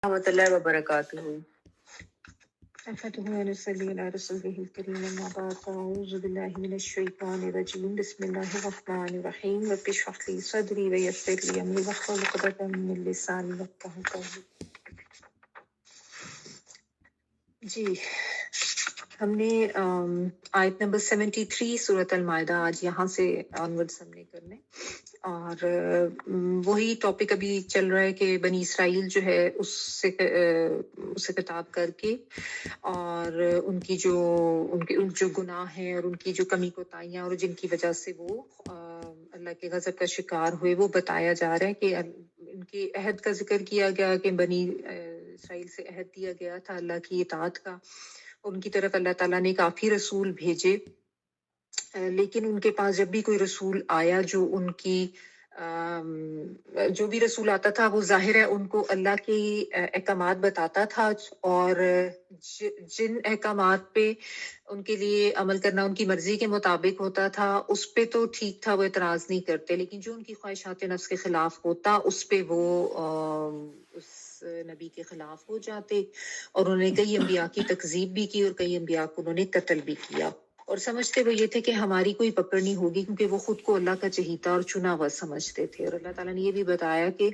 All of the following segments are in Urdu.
ورحمۃ اللہ وبرکاتہ۔ أحمده ونصلي على رسوله الكريم أما بعد فأعوذ بالله من الشيطان الرجيم بسم الله الرحمن الرحيم رب اشرح لي صدري ويسر لي أمري واحلل عقدة من لساني يفقهوا قولي۔ جی ہم نے آیت نمبر 73 سورۃ المائدہ آج یہاں سے آنورڈز ہم نے کرنے، اور وہی ٹاپک ابھی چل رہا ہے کہ بنی اسرائیل جو ہے اس سے خطاب کر کے، اور ان کے جو گناہ ہیں اور ان کی جو کمی کوتاہیاں اور جن کی وجہ سے وہ اللہ کے غضب کا شکار ہوئے وہ بتایا جا رہا ہے کہ ان کے عہد کا ذکر کیا گیا کہ بنی اسرائیل سے عہد دیا گیا تھا اللہ کی اطاعت کا، ان کی طرف اللہ تعالیٰ نے کافی رسول بھیجے، لیکن ان کے پاس جب بھی کوئی رسول آیا جو بھی رسول آتا تھا وہ ظاہر ہے ان کو اللہ کے احکامات بتاتا تھا، اور جن احکامات پہ ان کے لیے عمل کرنا ان کی مرضی کے مطابق ہوتا تھا اس پہ تو ٹھیک تھا، وہ اعتراض نہیں کرتے، لیکن جو ان کی خواہشات نفس کے خلاف ہوتا اس پہ وہ اس نبی کے خلاف ہو جاتے، اور انہوں نے کئی انبیاء کی تکذیب بھی کی اور کئی انبیاء کو انہوں نے قتل بھی کیا، اور سمجھتے وہ یہ تھے کہ ہماری کوئی پکڑ نہیں ہوگی، کیونکہ وہ خود کو اللہ کا چہیتا اور چنا ہوا سمجھتے تھے۔ اور اللہ تعالیٰ نے یہ بھی بتایا کہ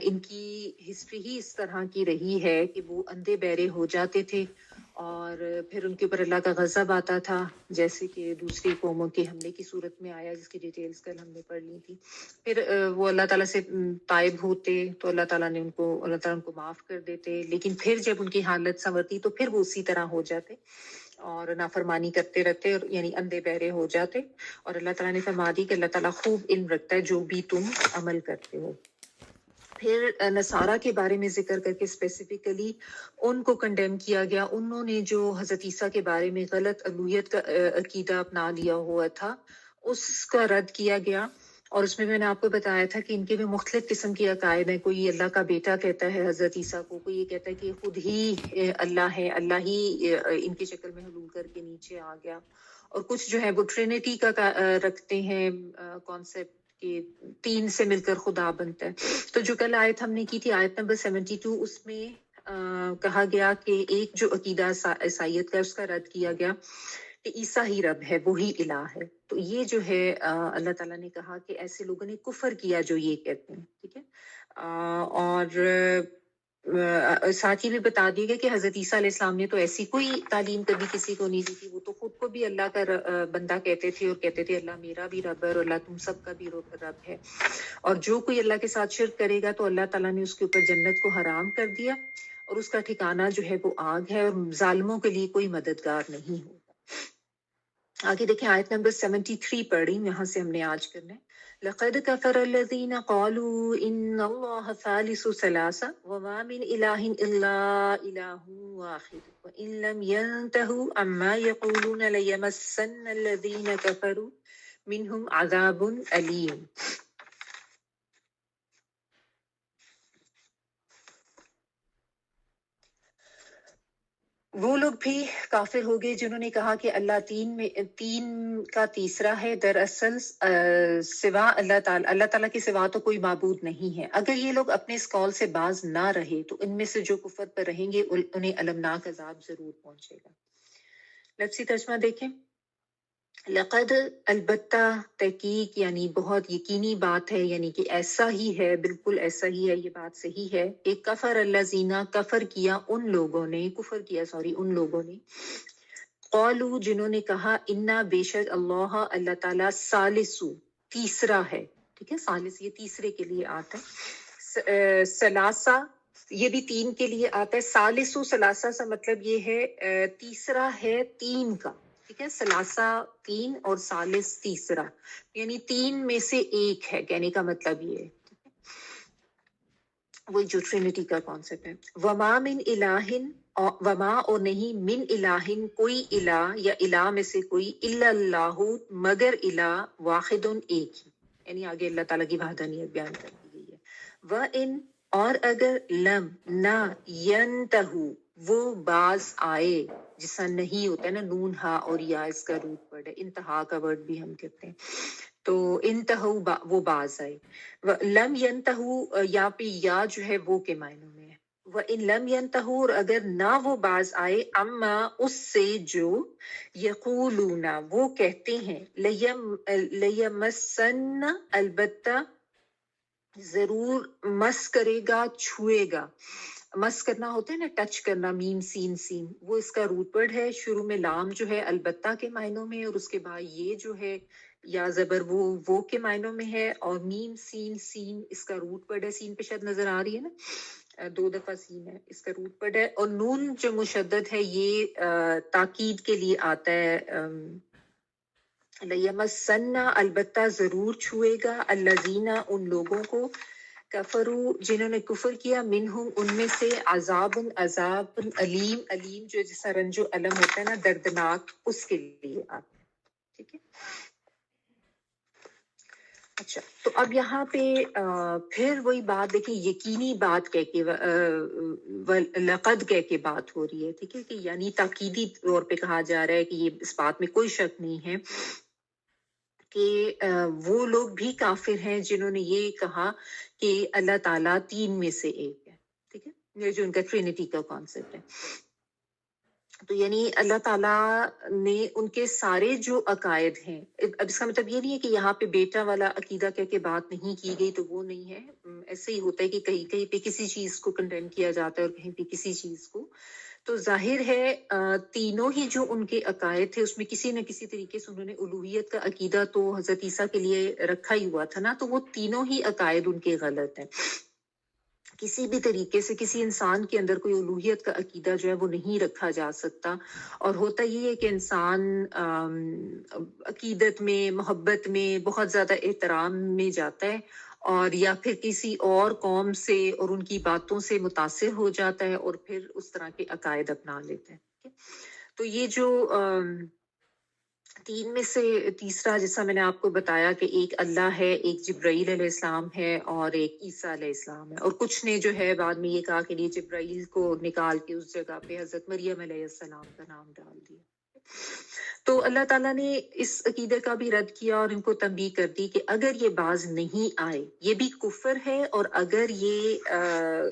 ان کی ہسٹری ہی اس طرح کی رہی ہے کہ وہ اندھے بہرے ہو جاتے تھے، اور پھر ان کے اوپر اللہ کا غضب آتا تھا، جیسے کہ دوسری قوموں کے حملے کی صورت میں آیا جس کی ڈیٹیلز کل ہم نے پڑھ لی تھی۔ پھر وہ اللہ تعالیٰ سے تائب ہوتے تو اللہ تعالیٰ ان کو معاف کر دیتے، لیکن پھر جب ان کی حالت سنورتی تو پھر وہ اسی طرح ہو جاتے اور نافرمانی کرتے رہتے، اور یعنی اندھے بہرے ہو جاتے، اور اللہ تعالیٰ نے فرما دی کہ اللہ تعالیٰ خوب علم رکھتا ہے جو بھی تم عمل کرتے ہو۔ پھر نصارہ کے بارے میں ذکر کر کے اسپیسیفکلی ان کو کنڈیم کیا گیا، انہوں نے جو حضرت عیسیٰ کے بارے میں غلط الوہیت کا عقیدہ اپنا لیا ہوا تھا اس کا رد کیا گیا، اور اس میں نے آپ کو بتایا تھا کہ ان کے بھی مختلف قسم کے عقائد ہیں، کوئی اللہ کا بیٹا کہتا ہے حضرت عیسیٰ کو، کوئی یہ کہتا ہے کہ خود ہی اللہ ہے، اللہ ہی ان کی شکل میں حلول کر کے نیچے آ گیا، اور کچھ جو ہے وہ ٹرینٹی کا رکھتے ہیں کانسیپٹ کہ 3 سے مل کر خدا بنتا ہے۔ تو جو کل آیت ہم نے کی تھی آیت نمبر 72، اس میں کہا گیا کہ ایک جو عقیدہ عیسائیت کا اس کا رد کیا گیا کہ عیسیٰ ہی رب ہے، وہی الہ ہے، تو یہ جو ہے اللہ تعالیٰ نے کہا کہ ایسے لوگوں نے کفر کیا جو یہ کہتے ہیں، ٹھیک ہے، اور ساتھ ہی بھی بتا دیے گا کہ حضرت عیسیٰ علیہ السلام نے تو ایسی کوئی تعلیم کبھی کسی کو نہیں دی تھی، وہ تو خود کو بھی اللہ کا بندہ کہتے تھے اور کہتے تھے اللہ میرا بھی رب ہے اور اللہ تم سب کا بھی رب ہے، اور جو کوئی اللہ کے ساتھ شرک کرے گا تو اللہ تعالیٰ نے اس کے اوپر جنت کو حرام کر دیا، اور اس کا ٹھکانہ جو ہے وہ آگ ہے، اور ظالموں کے لیے کوئی مددگار نہیں ہوگا۔ آگے دیکھیں آیت نمبر 73 پڑھ رہی ہوں، یہاں سے ہم نے آج کرنا ہے۔ لقد كفر الذين قالوا ان الله ثالث ثلاثة وما من اله الا اله واحد وان لم ينتهوا عما يقولون ليمسن الذين كفروا منهم عذاب أليم۔ وہ لوگ بھی کافر ہو گئے جنہوں نے کہا کہ اللہ تین کا تیسرا ہے، دراصل سوا اللہ تعالیٰ کے سوا تو کوئی معبود نہیں ہے۔ اگر یہ لوگ اپنے اس قول سے باز نہ رہے تو ان میں سے جو کفر پر رہیں گے انہیں المناک عذاب ضرور پہنچے گا۔ لفظی ترجمہ دیکھیں، لقد البتہ تحقیق یعنی بہت یقینی بات ہے، یعنی کہ ایسا ہی ہے، بالکل ایسا ہی ہے، یہ بات صحیح ہے کہ کفر الذین کفر کیا ان لوگوں نے قالوا جنہوں نے کہا انا بے شک اللہ تعالیٰ ثالثو تیسرا ہے، ٹھیک ہے، ثالث یہ تیسرے کے لیے آتا ہے، ثلاثہ یہ بھی 3 کے لیے آتا ہے، ثالثو ثلاثہ سے مطلب یہ ہے تیسرا ہے 3 کا، ٹھیک ہے، ثلاثہ 3 اور ثالث تیسرا، یعنی 3 میں سے 1 ہے، کہنے کا مطلب یہ ہے، وہی جو ٹرینٹی کا کانسیپٹ ہے۔ وما من الہ وما اور نہیں من الہ کوئی الہ یا الہ میں سے کوئی الا اللہ مگر الہ واحد ایک ہی، یعنی آگے اللہ تعالیٰ کی وحدانیت بیان کر دی گئی ہے۔ وَإِن اور اگر لم نہ ینتہو وہ باز آئے، جس طرح نہیں ہوتا ہے نا، نون ہا اور یا اس کا روٹ ورڈ ہے، انتہا کا ورڈ بھی ہم کہتے ہیں، تو انتہو وہ باز آئے، لم ینتہو یا پہ یا جو ہے وہ کے معنوں میں، وَإِن لَمْ يَنْتَهُوا، اور اگر نہ وہ باز آئے، اما اس سے جو یقولون وہ کہتے ہیں، لیمسن البتہ ضرور مس کرے گا، چھوئے گا. مس کرنا ہوتا ہے نا، ٹچ کرنا، میم سین سین، وہ اس کا روٹ ورڈ ہے. شروع میں لام جو ہے البتہ کے معنوں میں، اور اس کے بعد یہ جو ہے یا زبر وہ کے معنوں میں ہے، اور میم سین سین اس کا روٹ ورڈ ہے. سین پہ شاید نظر آ رہی ہے نا، 2 دفعہ سین ہے، اس کا روٹ ورڈ ہے. اور نون جو مشدد ہے یہ تاکید کے لیے آتا ہے. لیمسن البتہ ضرور چھوئے گا، الذین ان لوگوں کو، کفروا جنہوں نے کفر کیا، منہم ان میں سے، عذاب علیم، علیم جو جس طرح رنج و الم ہوتا ہے نا، دردناک، اس کے لیے آتا ہے. ٹھیک ہے. اچھا، تو اب یہاں پہ پھر وہی بات دیکھیں، یقینی بات کہہ کے لقد کہہ کے بات ہو رہی ہے. ٹھیک ہے، کہ یعنی تاکیدی طور پہ کہا جا رہا ہے کہ یہ اس بات میں کوئی شک نہیں ہے کہ وہ لوگ بھی کافر ہیں جنہوں نے یہ کہا کہ اللہ تعالیٰ 3 میں سے ایک ہے. ٹھیک ہے، یہ جو ان کا ٹرینٹی کا کانسیپٹ ہے. تو یعنی اللہ تعالیٰ نے ان کے سارے جو عقائد ہیں، اب اس کا مطلب یہ نہیں ہے کہ یہاں پہ بیٹا والا عقیدہ کہہ کے بات نہیں کی گئی تو وہ نہیں ہے. ایسے ہی ہوتا ہے کہ کہیں کہیں پہ کسی چیز کو کنڈیم کیا جاتا ہے اور کہیں پہ کسی چیز کو. تو ظاہر ہے تینوں ہی جو ان کے عقائد تھے اس میں کسی نہ کسی طریقے سے انہوں نے الوہیت کا عقیدہ تو حضرت عیسیٰ کے لیے رکھا ہی ہوا تھا نا. تو وہ تینوں ہی عقائد ان کے غلط ہیں. کسی بھی طریقے سے کسی انسان کے اندر کوئی الوہیت کا عقیدہ جو ہے وہ نہیں رکھا جا سکتا. اور ہوتا یہ ہے کہ انسان عقیدت میں، محبت میں بہت زیادہ احترام میں جاتا ہے، اور یا پھر کسی اور قوم سے اور ان کی باتوں سے متاثر ہو جاتا ہے اور پھر اس طرح کے عقائد اپنا لیتے ہیں. تو یہ جو 3 میں سے تیسرا، جیسا میں نے آپ کو بتایا کہ ایک اللہ ہے، ایک جبرائیل علیہ السلام ہے، اور ایک عیسیٰ علیہ السلام ہے. اور کچھ نے جو ہے بعد میں یہ کہا کہ یہ جبرائیل کو نکال کے اس جگہ پہ حضرت مریم علیہ السلام کا نام ڈال دیا. تو اللہ تعالیٰ نے اس عقیدے کا بھی رد کیا اور ان کو تنبیہ کر دی کہ اگر یہ باز نہیں آئے، یہ بھی کفر ہے، اور اگر یہ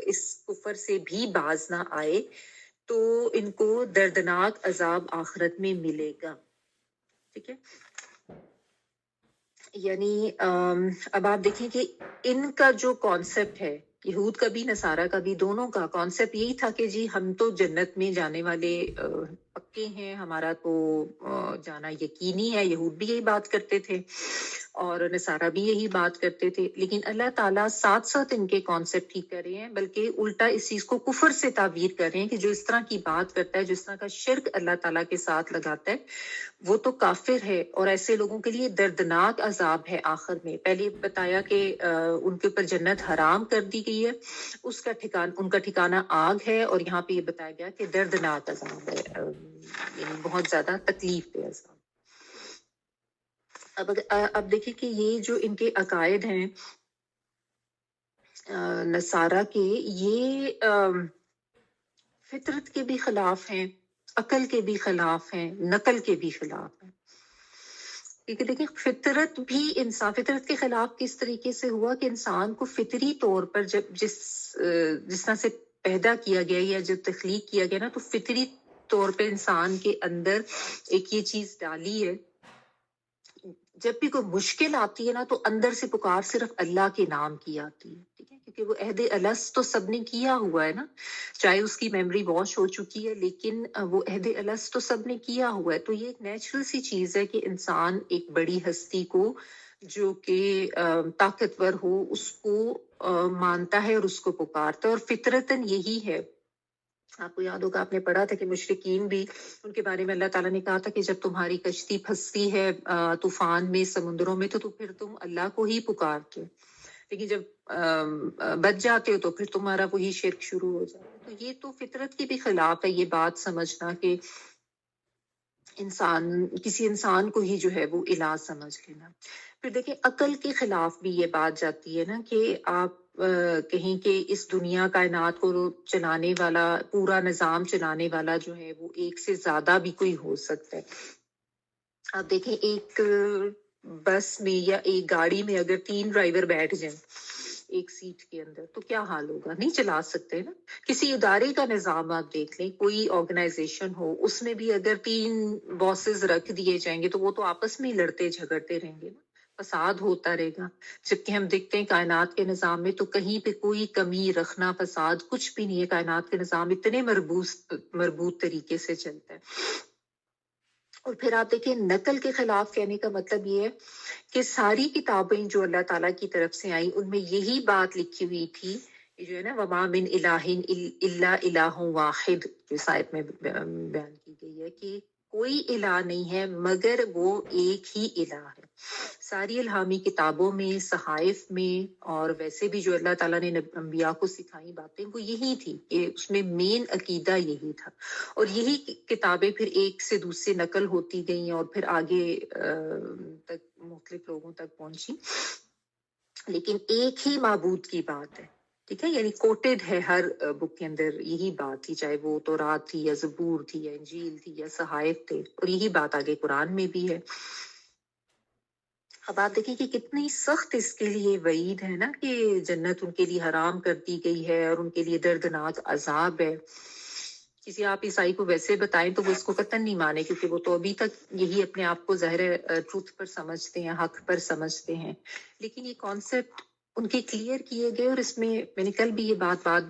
اس کفر سے بھی باز نہ آئے تو ان کو دردناک عذاب آخرت میں ملے گا. ٹھیک ہے. یعنی اب آپ دیکھیں کہ ان کا جو کانسیپٹ ہے، یہود کا بھی نصارہ کا بھی، دونوں کا کانسیپٹ یہی تھا کہ جی ہم تو جنت میں جانے والے پکے ہیں، ہمارا تو جانا یقینی ہے. یہود بھی یہی بات کرتے تھے اور نصارہ بھی یہی بات کرتے تھے. لیکن اللہ تعالیٰ ساتھ ساتھ ان کے کانسیپٹ ٹھیک کر رہے ہیں، بلکہ الٹا اس چیز کو کفر سے تعبیر کر رہے ہیں کہ جو اس طرح کی بات کرتا ہے، جس طرح کا شرک اللہ تعالیٰ کے ساتھ لگاتا ہے، وہ تو کافر ہے، اور ایسے لوگوں کے لیے دردناک عذاب ہے آخر میں. پہلے بتایا کہ ان کے اوپر جنت حرام کر دی گئی ہے، اس کا ان کا ٹھکانہ آگ ہے، اور یہاں پہ یہ بتایا گیا کہ دردناک عذاب ہے، یعنی بہت زیادہ تکلیف دہ عذاب. اب دیکھیں کہ یہ جو ان کے عقائد ہیں نصارہ کے، یہ فطرت کے بھی خلاف ہیں، عقل کے بھی خلاف ہیں، نقل کے بھی خلاف ہیں. کیونکہ دیکھیں فطرت بھی فطرت کے خلاف کس طریقے سے ہوا کہ انسان کو فطری طور پر جب جس طرح سے پیدا کیا گیا یا جب تخلیق کیا گیا نا، تو فطری طور پہ انسان کے اندر ایک یہ چیز ڈالی ہے، جب بھی کوئی مشکل آتی ہے نا تو اندر سے پکار صرف اللہ کے نام کی آتی ہے. ٹھیک ہے، کیونکہ وہ عہد الست تو سب نے کیا ہوا ہے نا، چاہے اس کی میموری واش ہو چکی ہے، لیکن وہ عہد الست تو سب نے کیا ہوا ہے. تو یہ ایک نیچرل سی چیز ہے کہ انسان ایک بڑی ہستی کو جو کہ طاقتور ہو اس کو مانتا ہے اور اس کو پکارتا ہے. اور فطرتاً یہی ہے. آپ کو یاد ہوگا، آپ نے پڑھا تھا کہ مشرکین بھی، ان کے بارے میں اللہ تعالیٰ نے کہا تھا کہ جب تمہاری کشتی پھنستی ہے طوفان میں، سمندروں میں، تو پھر تم اللہ کو ہی پکارتے ہو، لیکن جب بچ جاتے ہو تو پھر تمہارا وہی شرک شروع ہو جاتا ہے. تو یہ تو فطرت کے بھی خلاف ہے یہ بات سمجھنا کہ کسی انسان کو ہی جو ہے وہ الہ سمجھ لینا. پھر دیکھیں عقل کے خلاف بھی یہ بات جاتی ہے نا کہ آپ کہیں کہ اس دنیا کائنات کو چلانے والا، پورا نظام چلانے والا جو ہے وہ ایک سے زیادہ بھی کوئی ہو سکتا ہے. آپ دیکھیں ایک بس میں یا ایک گاڑی میں اگر 3 ڈرائیور بیٹھ جائیں ایک سیٹ کے اندر، تو کیا حال ہوگا؟ نہیں چلا سکتے نا. کسی ادارے کا نظام آپ دیکھ لیں، کوئی آرگنائزیشن ہو، اس میں بھی اگر 3 باسز رکھ دیے جائیں گے تو وہ تو آپس میں ہی لڑتے جھگڑتے رہیں گے نا، فساد ہوتا رہے گا. جبکہ ہم دیکھتے ہیں کائنات کے نظام میں تو کہیں پہ کوئی کمی رکھنا، فساد کچھ بھی نہیں ہے. کائنات کے نظام اتنے مربوط طریقے سے چلتا ہے. اور پھر آپ دیکھیں نقل کے خلاف کہنے کا مطلب یہ ہے کہ ساری کتابیں جو اللہ تعالیٰ کی طرف سے آئیں ان میں یہی بات لکھی ہوئی تھی، یہ جو ہے نا وما من الہ الا الہ واحد، جو آیت میں بیان کی گئی ہے کہ کوئی الہ نہیں ہے مگر وہ ایک ہی الہ ہے. ساری الہامی کتابوں میں، صحائف میں، اور ویسے بھی جو اللہ تعالیٰ نے انبیاء کو سکھائی باتیں وہ یہی تھی کہ اس میں مین عقیدہ یہی تھا. اور یہی کتابیں پھر ایک سے دوسرے نقل ہوتی گئیں اور پھر آگے تک مختلف لوگوں تک پہنچی. لیکن ایک ہی معبود کی بات ہے، ٹھیک ہے، یعنی کوٹڈ ہے ہر بک کے اندر یہی بات تھی، چاہے وہ تورات تھی یا زبور تھی یا انجیل تھی یا صحائف تھے، اور یہی بات آگے قرآن میں بھی ہے. اب آپ دیکھیں کہ کتنی سخت اس کے لیے وعید ہے نا کہ جنت ان کے لیے حرام کر دی گئی ہے اور ان کے لیے دردناک عذاب ہے. کسی آپ عیسائی کو ویسے بتائیں تو وہ اس کو قطعاً نہیں مانے، کیونکہ وہ تو ابھی تک یہی اپنے آپ کو ظاہر ٹروتھ پر سمجھتے ہیں، حق پر سمجھتے ہیں. لیکن یہ کانسیپٹ ان کے کلیئر کیے گئے، اور اس میں نے کل بھی یہ بات بار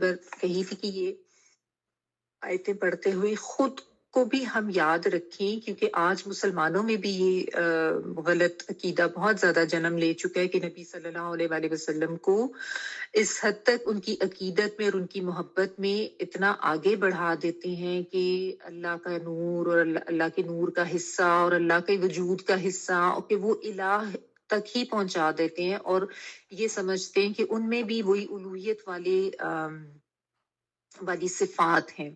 کہی تھی کہ یہ آیتیں پڑھتے ہوئے خود کو بھی ہم یاد رکھیں، کیونکہ آج مسلمانوں میں بھی یہ غلط عقیدہ بہت زیادہ جنم لے چکا ہے کہ نبی صلی اللہ علیہ وآلہ وسلم کو اس حد تک ان کی عقیدت میں اور ان کی محبت میں اتنا آگے بڑھا دیتے ہیں کہ اللہ کا نور اور اللہ کے نور کا حصہ اور اللہ کے وجود کا حصہ، اور کہ وہ الہ تک ہی پہنچا دیتے ہیں، اور یہ سمجھتے ہیں کہ ان میں بھی وہی الوہیت والی صفات ہیں.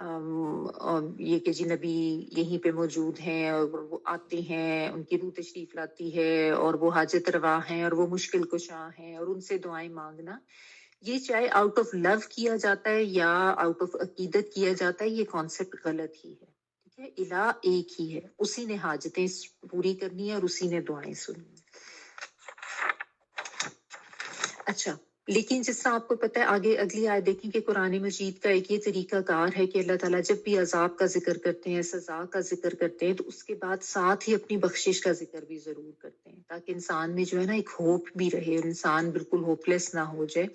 اور یہ کہ جی نبی یہیں پہ موجود ہیں اور وہ آتے ہیں، ان کی روح تشریف لاتی ہے اور وہ حاجت روا ہیں اور وہ مشکل کشاں ہیں، اور ان سے دعائیں مانگنا، یہ چاہے آؤٹ آف لو کیا جاتا ہے یا آؤٹ آف عقیدت کیا جاتا ہے، یہ کانسیپٹ غلط ہی ہے. ٹھیک ہے، الہ ایک ہی ہے، اسی نے حاجتیں پوری کرنی ہے اور اسی نے دعائیں سننی. اچھا، لیکن جس طرح آپ کو پتہ ہے آگے اگلی آیت دیکھیں کہ قرآن مجید کا ایک یہ طریقہ کار ہے کہ اللہ تعالیٰ جب بھی عذاب کا ذکر کرتے ہیں، سزا کا ذکر کرتے ہیں، تو اس کے بعد ساتھ ہی اپنی بخشش کا ذکر بھی ضرور کرتے ہیں، تاکہ انسان میں جو ہے نا ایک ہوپ بھی رہے، انسان بالکل ہوپ لیس نہ ہو جائے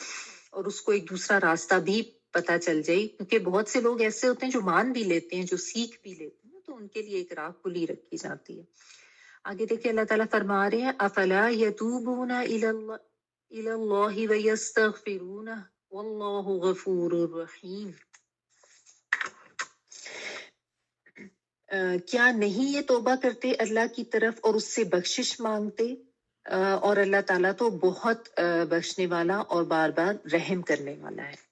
اور اس کو ایک دوسرا راستہ بھی پتہ چل جائے. کیونکہ بہت سے لوگ ایسے ہوتے ہیں جو مان بھی لیتے ہیں، جو سیکھ بھی لیتے ہیں، تو ان کے لیے ایک راہ کھلی رکھی جاتی ہے. آگے دیکھیں اللہ تعالیٰ فرما رہے ہیں افلا یتوبون الی اللہ ویستغفرونہ واللہ غفور رحیم. کیا نہیں یہ توبہ کرتے اللہ کی طرف اور اس سے بخشش مانگتے، اور اللہ تعالیٰ تو بہت بخشنے والا اور بار بار رحم کرنے والا ہے.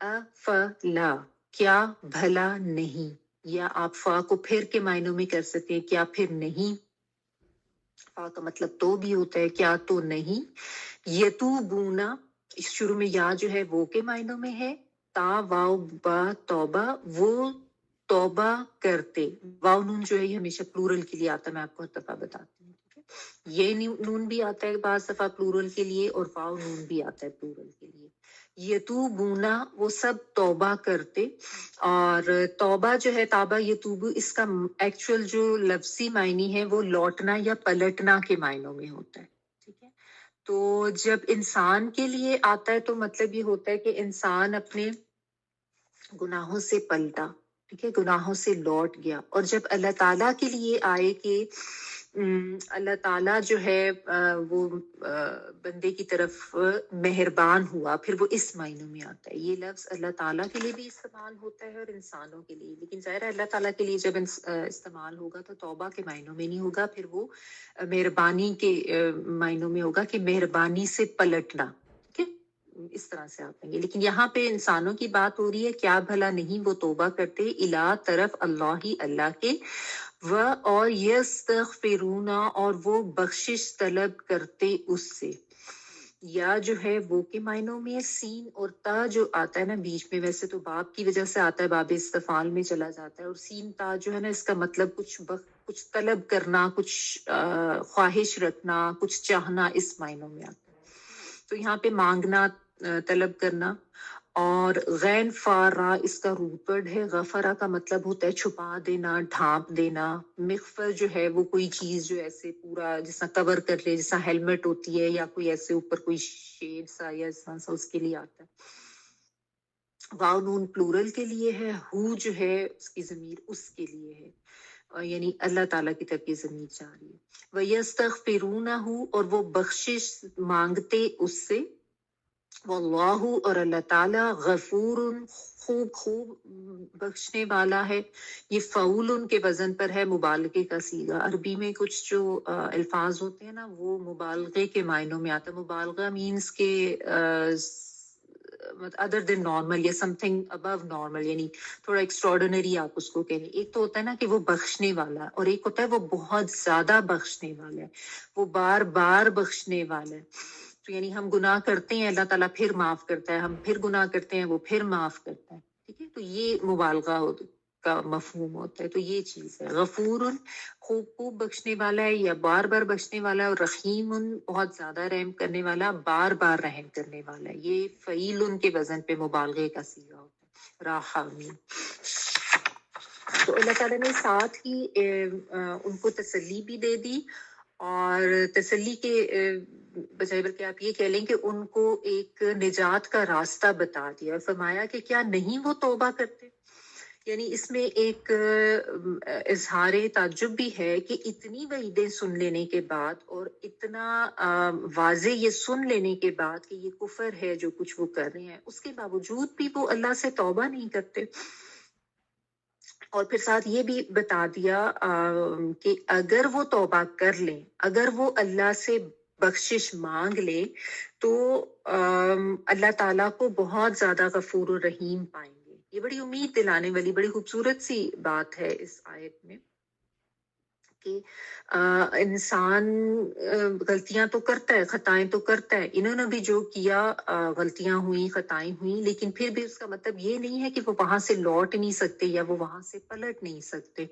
افلا، کیا بھلا نہیں، یا آپ فا کو پھر کے معنوں میں کر سکتے ہیں، کیا پھر نہیں. فا کا مطلب تو بھی ہوتا ہے، کیا تو نہیں. یتوبونا، اس شروع میں یا جو ہے وہ کے معنوں میں ہے، تا واو با توبہ، وہ توبہ کرتے. واو نون جو ہے یہ ہمیشہ پلورل کے لیے آتا ہے، میں آپ کو ہر دفعہ بتاتی ہوں. یہ نون بھی آتا ہے بعض دفعہ پلورل کے لیے، اور واو نون بھی آتا ہے پلورل کے لیے. یتوبونا، وہ سب توبہ کرتے. اور توبہ جو ہے تابہ یتوب، اس کا ایکچوئل جو لفظی معنی ہے وہ لوٹنا یا پلٹنا کے معنوں میں ہوتا ہے. ٹھیک ہے، تو جب انسان کے لیے آتا ہے تو مطلب یہ ہوتا ہے کہ انسان اپنے گناہوں سے پلٹا، ٹھیک ہے، گناہوں سے لوٹ گیا. اور جب اللہ تعالیٰ کے لیے آئے کہ اللہ تعالیٰ جو ہے وہ بندے کی طرف مہربان ہوا، پھر وہ اس معنوں میں آتا ہے. یہ لفظ اللہ تعالیٰ کے لیے بھی استعمال ہوتا ہے اور انسانوں کے لیے، لیکن ظاہر ہے اللہ تعالیٰ کے لیے جب استعمال ہوگا تو توبہ کے معنوں میں نہیں ہوگا، پھر وہ مہربانی کے معنوں میں ہوگا کہ مہربانی سے پلٹنا. ٹھیک ہے، اس طرح سے آپ کہیں گے. لیکن یہاں پہ انسانوں کی بات ہو رہی ہے، کیا بھلا نہیں وہ توبہ کرتے الا طرف اللہ ہی اللہ کے، و اور یستغفرون، اور وہ بخشش طلب کرتے اس سے. یا جو ہے وہ کے معنوں میں سین اور تا جو آتا ہے نا بیچ میں، ویسے تو باب کی وجہ سے آتا ہے، باب استفعال میں چلا جاتا ہے، اور سین تا جو ہے نا اس کا مطلب کچھ طلب کرنا، کچھ خواہش رکھنا، کچھ چاہنا، اس معنوں میں آتا ہے. تو یہاں پہ مانگنا، طلب کرنا. اور غین فارا اس کا روٹ ورڈ ہے. غفرا کا مطلب ہوتا ہے چھپا دینا، ڈھانپ دینا. مغفر جو ہے وہ کوئی چیز جو ایسے پورا جیسا کور کر لے، جیسا ہیلمٹ ہوتی ہے یا کوئی ایسے اوپر کوئی شیڈ سا یا ایسا اس کے لیے آتا ہے. واو نون پلورل کے لیے ہے. ہو جو ہے اس کی ضمیر اس کے لیے ہے، یعنی اللہ تعالیٰ کی طرف یہ ضمیر جا رہی ہے. وَيَسْتَغْفِرُونَهُ اور وہ بخشش مانگتے اس سے. واللہ اور اللہ تعالیٰ غفور خوب بخشنے والا ہے. یہ فعول ان کے وزن پر ہے، مبالغے کا صیغہ. عربی میں کچھ جو الفاظ ہوتے ہیں نا وہ مبالغے کے معنوں میں آتا ہے. مبالغہ مینس کے ادر دین نارمل یا سم تھنگ ابو نارمل، یعنی تھوڑا ایکسٹراڈنری آپ اس کو کہیں. ایک تو ہوتا ہے نا کہ وہ بخشنے والا، اور ایک ہوتا ہے وہ بہت زیادہ بخشنے والا ہے، وہ بار بار بخشنے والا ہے. تو یعنی ہم گناہ کرتے ہیں، اللہ تعالیٰ پھر معاف کرتا ہے، ہم پھر گناہ کرتے ہیں، وہ پھر معاف کرتا ہے. ٹھیک ہے، تو یہ مبالغہ کا مفہوم ہوتا ہے. تو یہ چیز ہے غفور خوب بخشنے والا ہے یا بار بار بخشنے والا ہے. اور رحیم بہت زیادہ رحم کرنے والا، بار بار رحم کرنے والا ہے. یہ فعیل کے وزن پہ مبالغے کا صیغہ ہوتا ہے، راحمین. تو اللہ تعالیٰ نے ساتھ ہی ان کو تسلی بھی دے دی، اور تسلی کے بجائے بلکہ آپ یہ کہہ لیں کہ ان کو ایک نجات کا راستہ بتا دیا، اور فرمایا کہ کیا نہیں وہ توبہ کرتے. یعنی اس میں ایک اظہار تعجب بھی ہے کہ اتنی وعیدیں سن لینے کے بعد اور اتنا واضح یہ سن لینے کے بعد کہ یہ کفر ہے جو کچھ وہ کر رہے ہیں، اس کے باوجود بھی وہ اللہ سے توبہ نہیں کرتے. اور پھر ساتھ یہ بھی بتا دیا کہ اگر وہ توبہ کر لیں، اگر وہ اللہ سے بخشش مانگ لے تو اللہ تعالیٰ کو بہت زیادہ غفور و رحیم پائیں گے. یہ بڑی امید دلانے والی بڑی خوبصورت سی بات ہے اس آیت میں کہ انسان غلطیاں تو کرتا ہے، خطائیں تو کرتا ہے. انہوں نے بھی جو کیا غلطیاں ہوئیں، خطائیں ہوئیں، لیکن پھر بھی اس کا مطلب یہ نہیں ہے کہ وہ وہاں سے لوٹ نہیں سکتے یا وہ وہاں سے پلٹ نہیں سکتے.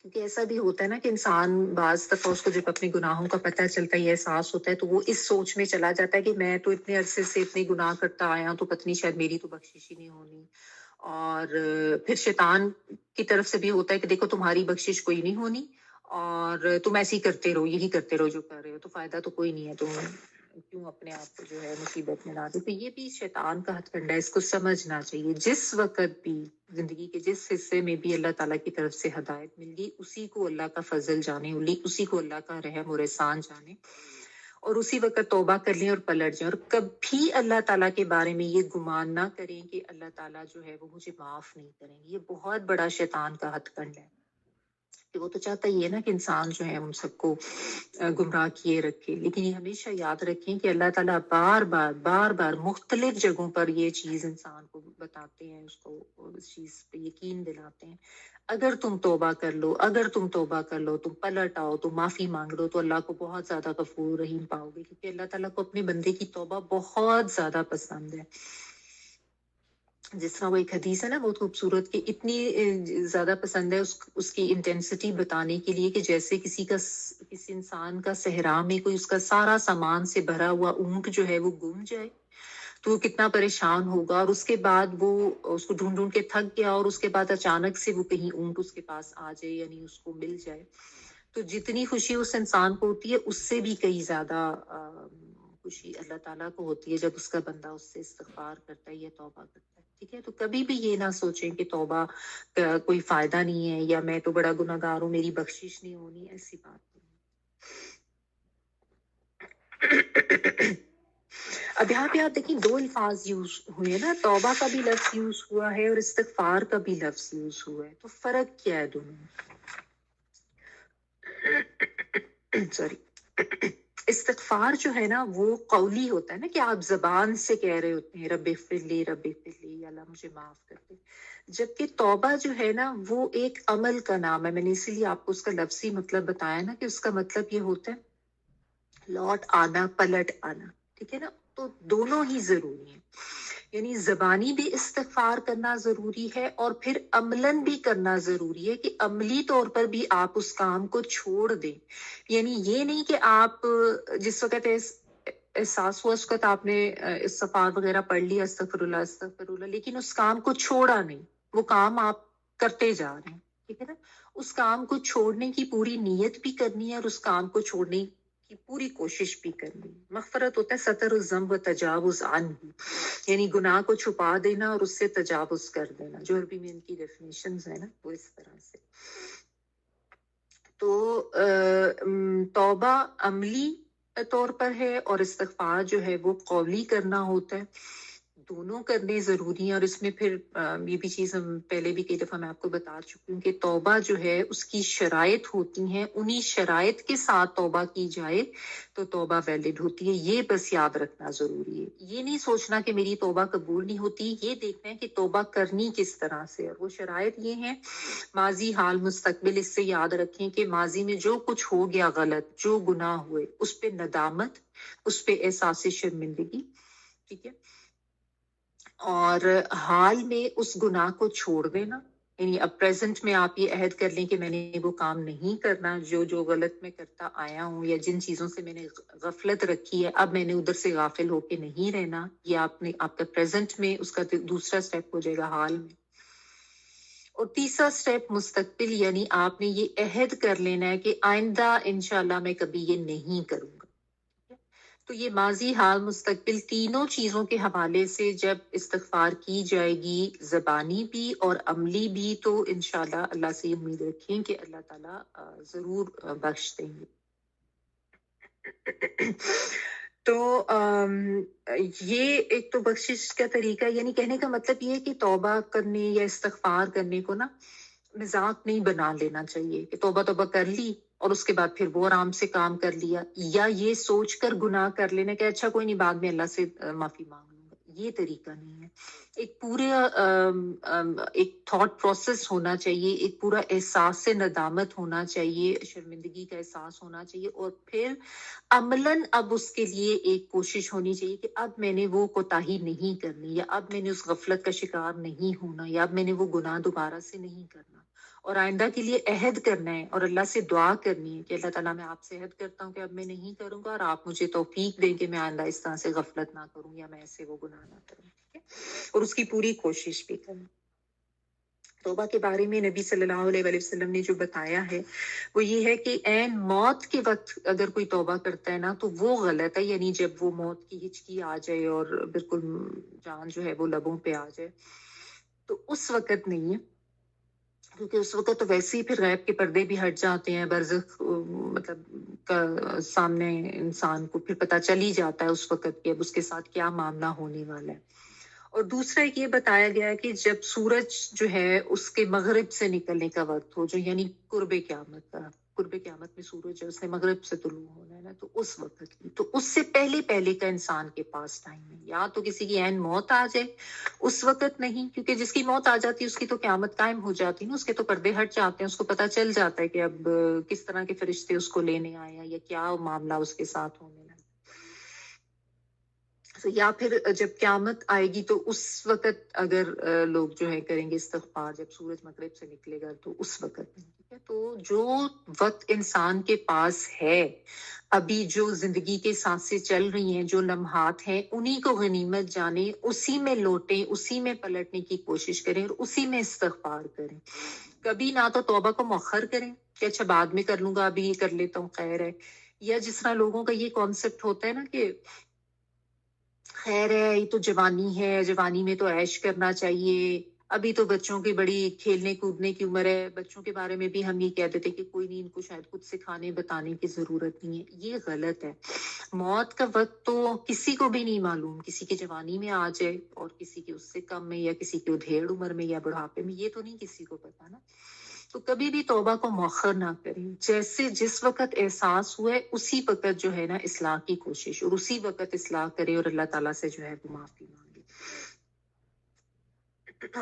کیونکہ ایسا بھی ہوتا ہے نا کہ انسان بعض دفعہ اس کو جب اپنے گناہوں کا پتہ چلتا ہے، یہ احساس ہوتا ہے، تو وہ اس سوچ میں چلا جاتا ہے کہ میں تو اتنے عرصے سے اتنے گناہ کرتا آیا ہوں، تو پتہ نہیں شاید میری تو بخشش ہی نہیں ہونی. اور پھر شیطان کی طرف سے بھی ہوتا ہے کہ دیکھو تمہاری بخشش کوئی نہیں ہونی، اور تم ایسے ہی کرتے رہو، یہی کرتے رہو جو کر رہے ہو، تو فائدہ تو کوئی نہیں ہے، تم کیوں اپنے آپ کو جو ہے مصیبت میں لا دے. تو یہ بھی شیطان کا ہتھ کنڈا ہے، اس کو سمجھنا چاہیے. جس وقت بھی زندگی کے جس حصے میں بھی اللہ تعالیٰ کی طرف سے ہدایت مل گئی، اسی کو اللہ کا فضل جانے، اسی کو اللہ کا رحم اور احسان جانے، اور اسی وقت توبہ کر لیں اور پلٹ جائیں. اور کبھی اللہ تعالیٰ کے بارے میں یہ گمان نہ کریں کہ اللہ تعالیٰ جو ہے وہ مجھے معاف نہیں کریں گے. یہ بہت بڑا شیطان کا ہتھ کنڈا ہے، کہ وہ تو چاہتا ہی ہے نا کہ انسان جو ہے ہم سب کو گمراہ کیے رکھے. لیکن یہ ہمیشہ یاد رکھیں کہ اللہ تعالیٰ بار بار مختلف جگہوں پر یہ چیز انسان کو بتاتے ہیں، اس کو اس چیز پہ یقین دلاتے ہیں. اگر تم توبہ کر لو، اگر تم توبہ کر لو، تم پلٹ آؤ، تم معافی مانگ لو، تو اللہ کو بہت زیادہ غفور رحیم پاؤ گے. کیونکہ اللہ تعالیٰ کو اپنے بندے کی توبہ بہت زیادہ پسند ہے. جس طرح وہ ایک حدیث ہے نا بہت خوبصورت، کہ اتنی زیادہ پسند ہے اس کی انٹینسٹی بتانے کے لیے کہ جیسے کسی انسان کا صحرا میں کوئی اس کا سارا سامان سے بھرا ہوا اونٹ جو ہے وہ گم جائے تو وہ کتنا پریشان ہوگا. اور اس کے بعد وہ اس کو ڈھونڈ کے تھک گیا، اور اس کے بعد اچانک سے وہ کہیں اونٹ اس کے پاس آ جائے، یعنی اس کو مل جائے، تو جتنی خوشی اس انسان کو ہوتی ہے اس سے بھی کئی زیادہ خوشی اللہ تعالیٰ کو ہوتی ہے جب اس کا بندہ اس سے استغفار کرتا ہے یا توبہ کرتا ہے. ٹھیک ہے، تو کبھی بھی یہ نہ سوچیں کہ توبہ کا کوئی فائدہ نہیں ہے، یا میں تو بڑا گناہ گار ہوں، میری بخشش نہیں ہونی. ایسی بات نہیں. اب یہاں پہ آپ دیکھیں دو الفاظ یوز ہوئے نا، توبہ کا بھی لفظ یوز ہوا ہے اور استغفار کا بھی لفظ یوز ہوا ہے. تو فرق کیا ہے دونوں میں؟ سوری، استغفار جو ہے نا وہ قولی ہوتا ہے نا، کہ آپ زبان سے کہہ رہے ہوتے ہیں رب اغفر لی، رب اغفر لی، یا اللہ مجھے معاف کر دے. جبکہ توبہ جو ہے نا وہ ایک عمل کا نام ہے. میں نے اسی لیے آپ کو اس کا لفظی مطلب بتایا نا، کہ اس کا مطلب یہ ہوتا ہے لوٹ آنا، پلٹ آنا. ٹھیک ہے نا، تو دونوں ہی ضروری ہیں. یعنی زبانی بھی استغفار کرنا ضروری ہے، اور پھر عملاً بھی کرنا ضروری ہے، کہ عملی طور پر بھی آپ اس کام کو چھوڑ دیں. یعنی یہ نہیں کہ آپ جس وقت احساس ہوا اس وقت آپ نے استغفار وغیرہ پڑھ لیا، استغفر اللہ، لیکن اس کام کو چھوڑا نہیں، وہ کام آپ کرتے جا رہے ہیں، ٹھیک ہے نا؟ اس کام کو چھوڑنے کی پوری نیت بھی کرنی ہے اور اس کام کو چھوڑنے کی پوری کوشش بھی کرنی ہے۔ مغفرت ہوتا ہے ستر الذنب و تجاوز عنہ، یعنی گناہ کو چھپا دینا اور اس سے تجاوز کر دینا، جو عربی میں ان کی ڈیفینیشنز ہیں نا وہ اس طرح سے۔ تو توبہ عملی طور پر ہے اور استغفار جو ہے وہ قولی کرنا ہوتا ہے، دونوں کرنے ضروری ہیں۔ اور اس میں پھر یہ بھی چیز ہم پہلے بھی کئی دفعہ میں آپ کو بتا چکی ہوں کہ توبہ جو ہے اس کی شرائط ہوتی ہیں، انہی شرائط کے ساتھ توبہ کی جائے تو توبہ ویلڈ ہوتی ہے، یہ بس یاد رکھنا ضروری ہے۔ یہ نہیں سوچنا کہ میری توبہ قبول نہیں ہوتی، یہ دیکھنا ہے کہ توبہ کرنی کس طرح سے، اور وہ شرائط یہ ہیں ماضی، حال، مستقبل۔ اس سے یاد رکھیں کہ ماضی میں جو کچھ ہو گیا غلط، جو گناہ ہوئے، اس پہ ندامت، اس پہ احساس شرمندگی، ٹھیک ہے، اور حال میں اس گناہ کو چھوڑ دینا، یعنی اب پریزنٹ میں آپ یہ عہد کر لیں کہ میں نے وہ کام نہیں کرنا جو غلط میں کرتا آیا ہوں، یا جن چیزوں سے میں نے غفلت رکھی ہے اب میں نے ادھر سے غافل ہو کے نہیں رہنا۔ یہ آپ کا پریزنٹ میں اس کا دوسرا سٹیپ ہو جائے گا حال میں۔ اور تیسرا سٹیپ مستقبل، یعنی آپ نے یہ عہد کر لینا ہے کہ آئندہ انشاءاللہ میں کبھی یہ نہیں کروں گا۔ تو یہ ماضی، حال، مستقبل تینوں چیزوں کے حوالے سے جب استغفار کی جائے گی، زبانی بھی اور عملی بھی، تو انشاءاللہ اللہ سے امید رکھیں کہ اللہ تعالیٰ ضرور بخش دیں گے۔ تو یہ ایک تو بخشش کا طریقہ، یعنی کہنے کا مطلب یہ ہے کہ توبہ کرنے یا استغفار کرنے کو نا مذاق نہیں بنا لینا چاہیے کہ توبہ کر لی اور اس کے بعد پھر وہ آرام سے کام کر لیا، یا یہ سوچ کر گناہ کر لینا کہ اچھا کوئی نہیں بعد میں اللہ سے معافی مانگ لوں گا۔ یہ طریقہ نہیں ہے۔ ایک پورے ایک تھاٹ پروسیس ہونا چاہیے، ایک پورا احساس سے ندامت ہونا چاہیے، شرمندگی کا احساس ہونا چاہیے، اور پھر عملاً اب اس کے لیے ایک کوشش ہونی چاہیے کہ اب میں نے وہ کوتاہی نہیں کرنی، یا اب میں نے اس غفلت کا شکار نہیں ہونا، یا اب میں نے وہ گناہ دوبارہ سے نہیں کرنا، اور آئندہ کے لیے عہد کرنا ہے اور اللہ سے دعا کرنی ہے کہ اللہ تعالیٰ میں آپ سے عہد کرتا ہوں کہ اب میں نہیں کروں گا، اور آپ مجھے توفیق دیں کہ میں آئندہ اس طرح سے غفلت نہ کروں یا میں ایسے وہ گناہ نہ کروں، ٹھیک ہے؟ اور اس کی پوری کوشش بھی کروں۔ توبہ کے بارے میں نبی صلی اللہ علیہ وآلہ وسلم نے جو بتایا ہے وہ یہ ہے کہ عین موت کے وقت اگر کوئی توبہ کرتا ہے نا تو وہ غلط ہے، یعنی جب وہ موت کی ہچکی آ جائے اور بالکل جان جو ہے وہ لبوں پہ آ جائے تو اس وقت نہیں ہے، کیونکہ اس وقت تو ویسے ہی پھر غیب کے پردے بھی ہٹ جاتے ہیں، برزخ مطلب کا سامنے انسان کو پھر پتہ چل ہی جاتا ہے اس وقت کہ اب اس کے ساتھ کیا معاملہ ہونے والا ہے۔ اور دوسرا یہ بتایا گیا ہے کہ جب سورج جو ہے اس کے مغرب سے نکلنے کا وقت ہو، جو یعنی قرب قیامت میں سورج ہے اس نے مغرب سے طلوع ہونا ہے نا، تو اس وقت کی، تو اس سے پہلے کا انسان کے پاس ٹائم ہے، یا تو کسی کی عین موت آ جائے اس وقت نہیں، کیونکہ جس کی موت آ جاتی ہے اس کی تو قیامت قائم ہو جاتی ہے نا، اس کے تو پردے ہٹ جاتے ہیں، اس کو پتہ چل جاتا ہے کہ اب کس طرح کے فرشتے اس کو لینے آئے ہیں یا کیا معاملہ اس کے ساتھ ہونے لگا، یا پھر جب قیامت آئے گی تو اس وقت اگر لوگ جو ہے کریں گے استغفار، جب سورج مغرب سے نکلے گا تو اس وقت نہیں، ٹھیک ہے؟ تو جو وقت انسان کے پاس ہے ابھی، جو زندگی کے سانسیں چل رہی ہیں، جو لمحات ہیں، انہی کو غنیمت جانیں، اسی میں لوٹیں، اسی میں پلٹنے کی کوشش کریں اور اسی میں استغفار کریں۔ کبھی نہ تو توبہ کو مؤخر کریں کہ اچھا بعد میں کر لوں گا، ابھی یہ کر لیتا ہوں خیر ہے، یا جس طرح لوگوں کا یہ کانسیپٹ ہوتا ہے نا کہ خیر ہے یہ تو جوانی ہے، جوانی میں تو عیش کرنا چاہیے، ابھی تو بچوں کی بڑی کھیلنے کودنے کی عمر ہے، بچوں کے بارے میں بھی ہم یہ کہہ دیتے کہ کوئی نہیں، ان کو شاید کچھ سکھانے بتانے کی ضرورت نہیں ہے۔ یہ غلط ہے۔ موت کا وقت تو کسی کو بھی نہیں معلوم، کسی کی جوانی میں آ جائے اور کسی کی اس سے کم میں، یا کسی کی ادھیڑ عمر میں یا بڑھاپے میں، یہ تو نہیں کسی کو پتا نا۔ تو کبھی بھی توبہ کو مؤخر نہ کریں، جیسے جس وقت احساس ہوا ہے اسی وقت جو ہے نا اصلاح کی کوشش، اور اسی وقت اصلاح کرے اور اللہ تعالیٰ سے جو ہے وہ معافی مانگے،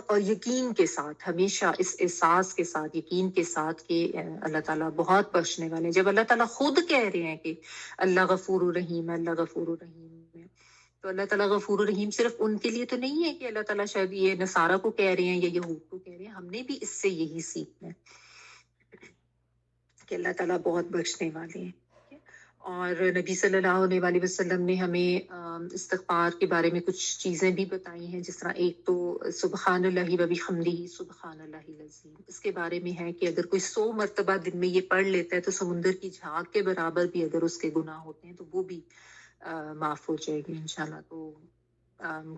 اور یقین کے ساتھ، ہمیشہ اس احساس کے ساتھ، یقین کے ساتھ کہ اللہ تعالیٰ بہت بخشنے والے ہیں۔ جب اللہ تعالیٰ خود کہہ رہے ہیں کہ اللہ غفور الرحیم ہے، اللہ غفور الرحیم ہے، تو اللہ تعالیٰ غفور الرحیم صرف ان کے لیے تو نہیں ہے کہ اللہ تعالیٰ شاید یہ نصارہ کو کہہ رہے ہیں یا یہود کو کہہ رہے ہیں، ہم نے بھی اس سے یہی سیکھنا ہے کہ اللہ تعالیٰ بہت بخشنے والے ہیں، ٹھیک ہے؟ اور نبی صلی اللہ علیہ وسلم نے ہمیں استغفار کے بارے میں کچھ چیزیں بھی بتائی ہیں، جس طرح ایک تو سبحان اللہ و بحمدہ سبحان اللہ العظیم، اس کے بارے میں ہے کہ اگر کوئی 100 مرتبہ دن میں یہ پڑھ لیتا ہے تو سمندر کی جھاگ کے برابر بھی اگر اس کے گناہ ہوتے ہیں تو وہ بھی معاف ہو جائے گی انشاءاللہ۔ تو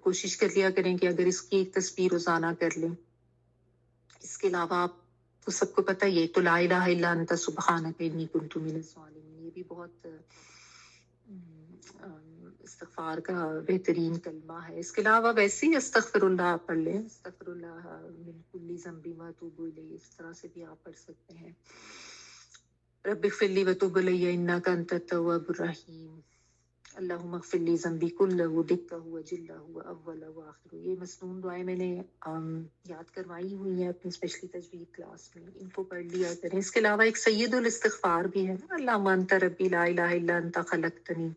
کوشش کر لیا کریں کہ اگر اس کی ایک تصویر روزانہ کر لیں۔ اس کے علاوہ آپ تو سب کو پتہ یہ تو لا الہ الا انت سبحانک انی کنت من الظالمین، یہ بھی بہت استغفار کا بہترین کلمہ ہے۔ اس کے علاوہ ویسے ہی استغفر اللہ پڑھ لیں، استغفر اللہ من کل ذنب واتوب الیہ، اس طرح سے بھی آپ پڑھ سکتے ہیں۔ رب اغفر لی وتوب الی انک انت التواب الرحیم، اللہم اغفر لی ذنبی کلہ دکہ وجلہ واول واخر۔ یہ مسنون دعائیں میں نے یاد کروائی ہوئی ہیں اپنی اسپیشلی تجوید کلاس میں، ان کو پڑھ لیا کریں۔ اس کے علاوہ ایک سید الاستغفار بھی ہے نا، اللہم انت ربی لا الہ الا انت خلقتنی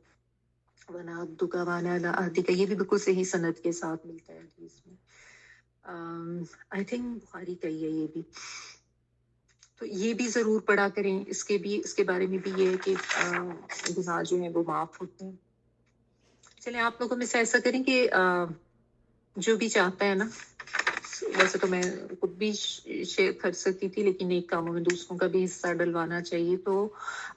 وانا عبدک وانا علی عہدک، یہ بھی بالکل صحیح سند کے ساتھ ملتا ہے حدیث میں۔ آئی تھنک بخاری کا ہی ہے یہ بھی، تو یہ بھی ضرور پڑھا کریں۔ اس کے بارے میں بھی یہ ہے کہ گناہ جو ہیں وہ معاف ہوتے ہیں۔ چلیں آپ لوگوں میں سے ایسا کریں کہ جو بھی چاہتا ہے نا، ویسے تو میں خود بھی شیئر کر سکتی تھی لیکن ایک کاموں میں دوسروں کا بھی حصہ ڈلوانا چاہیے، تو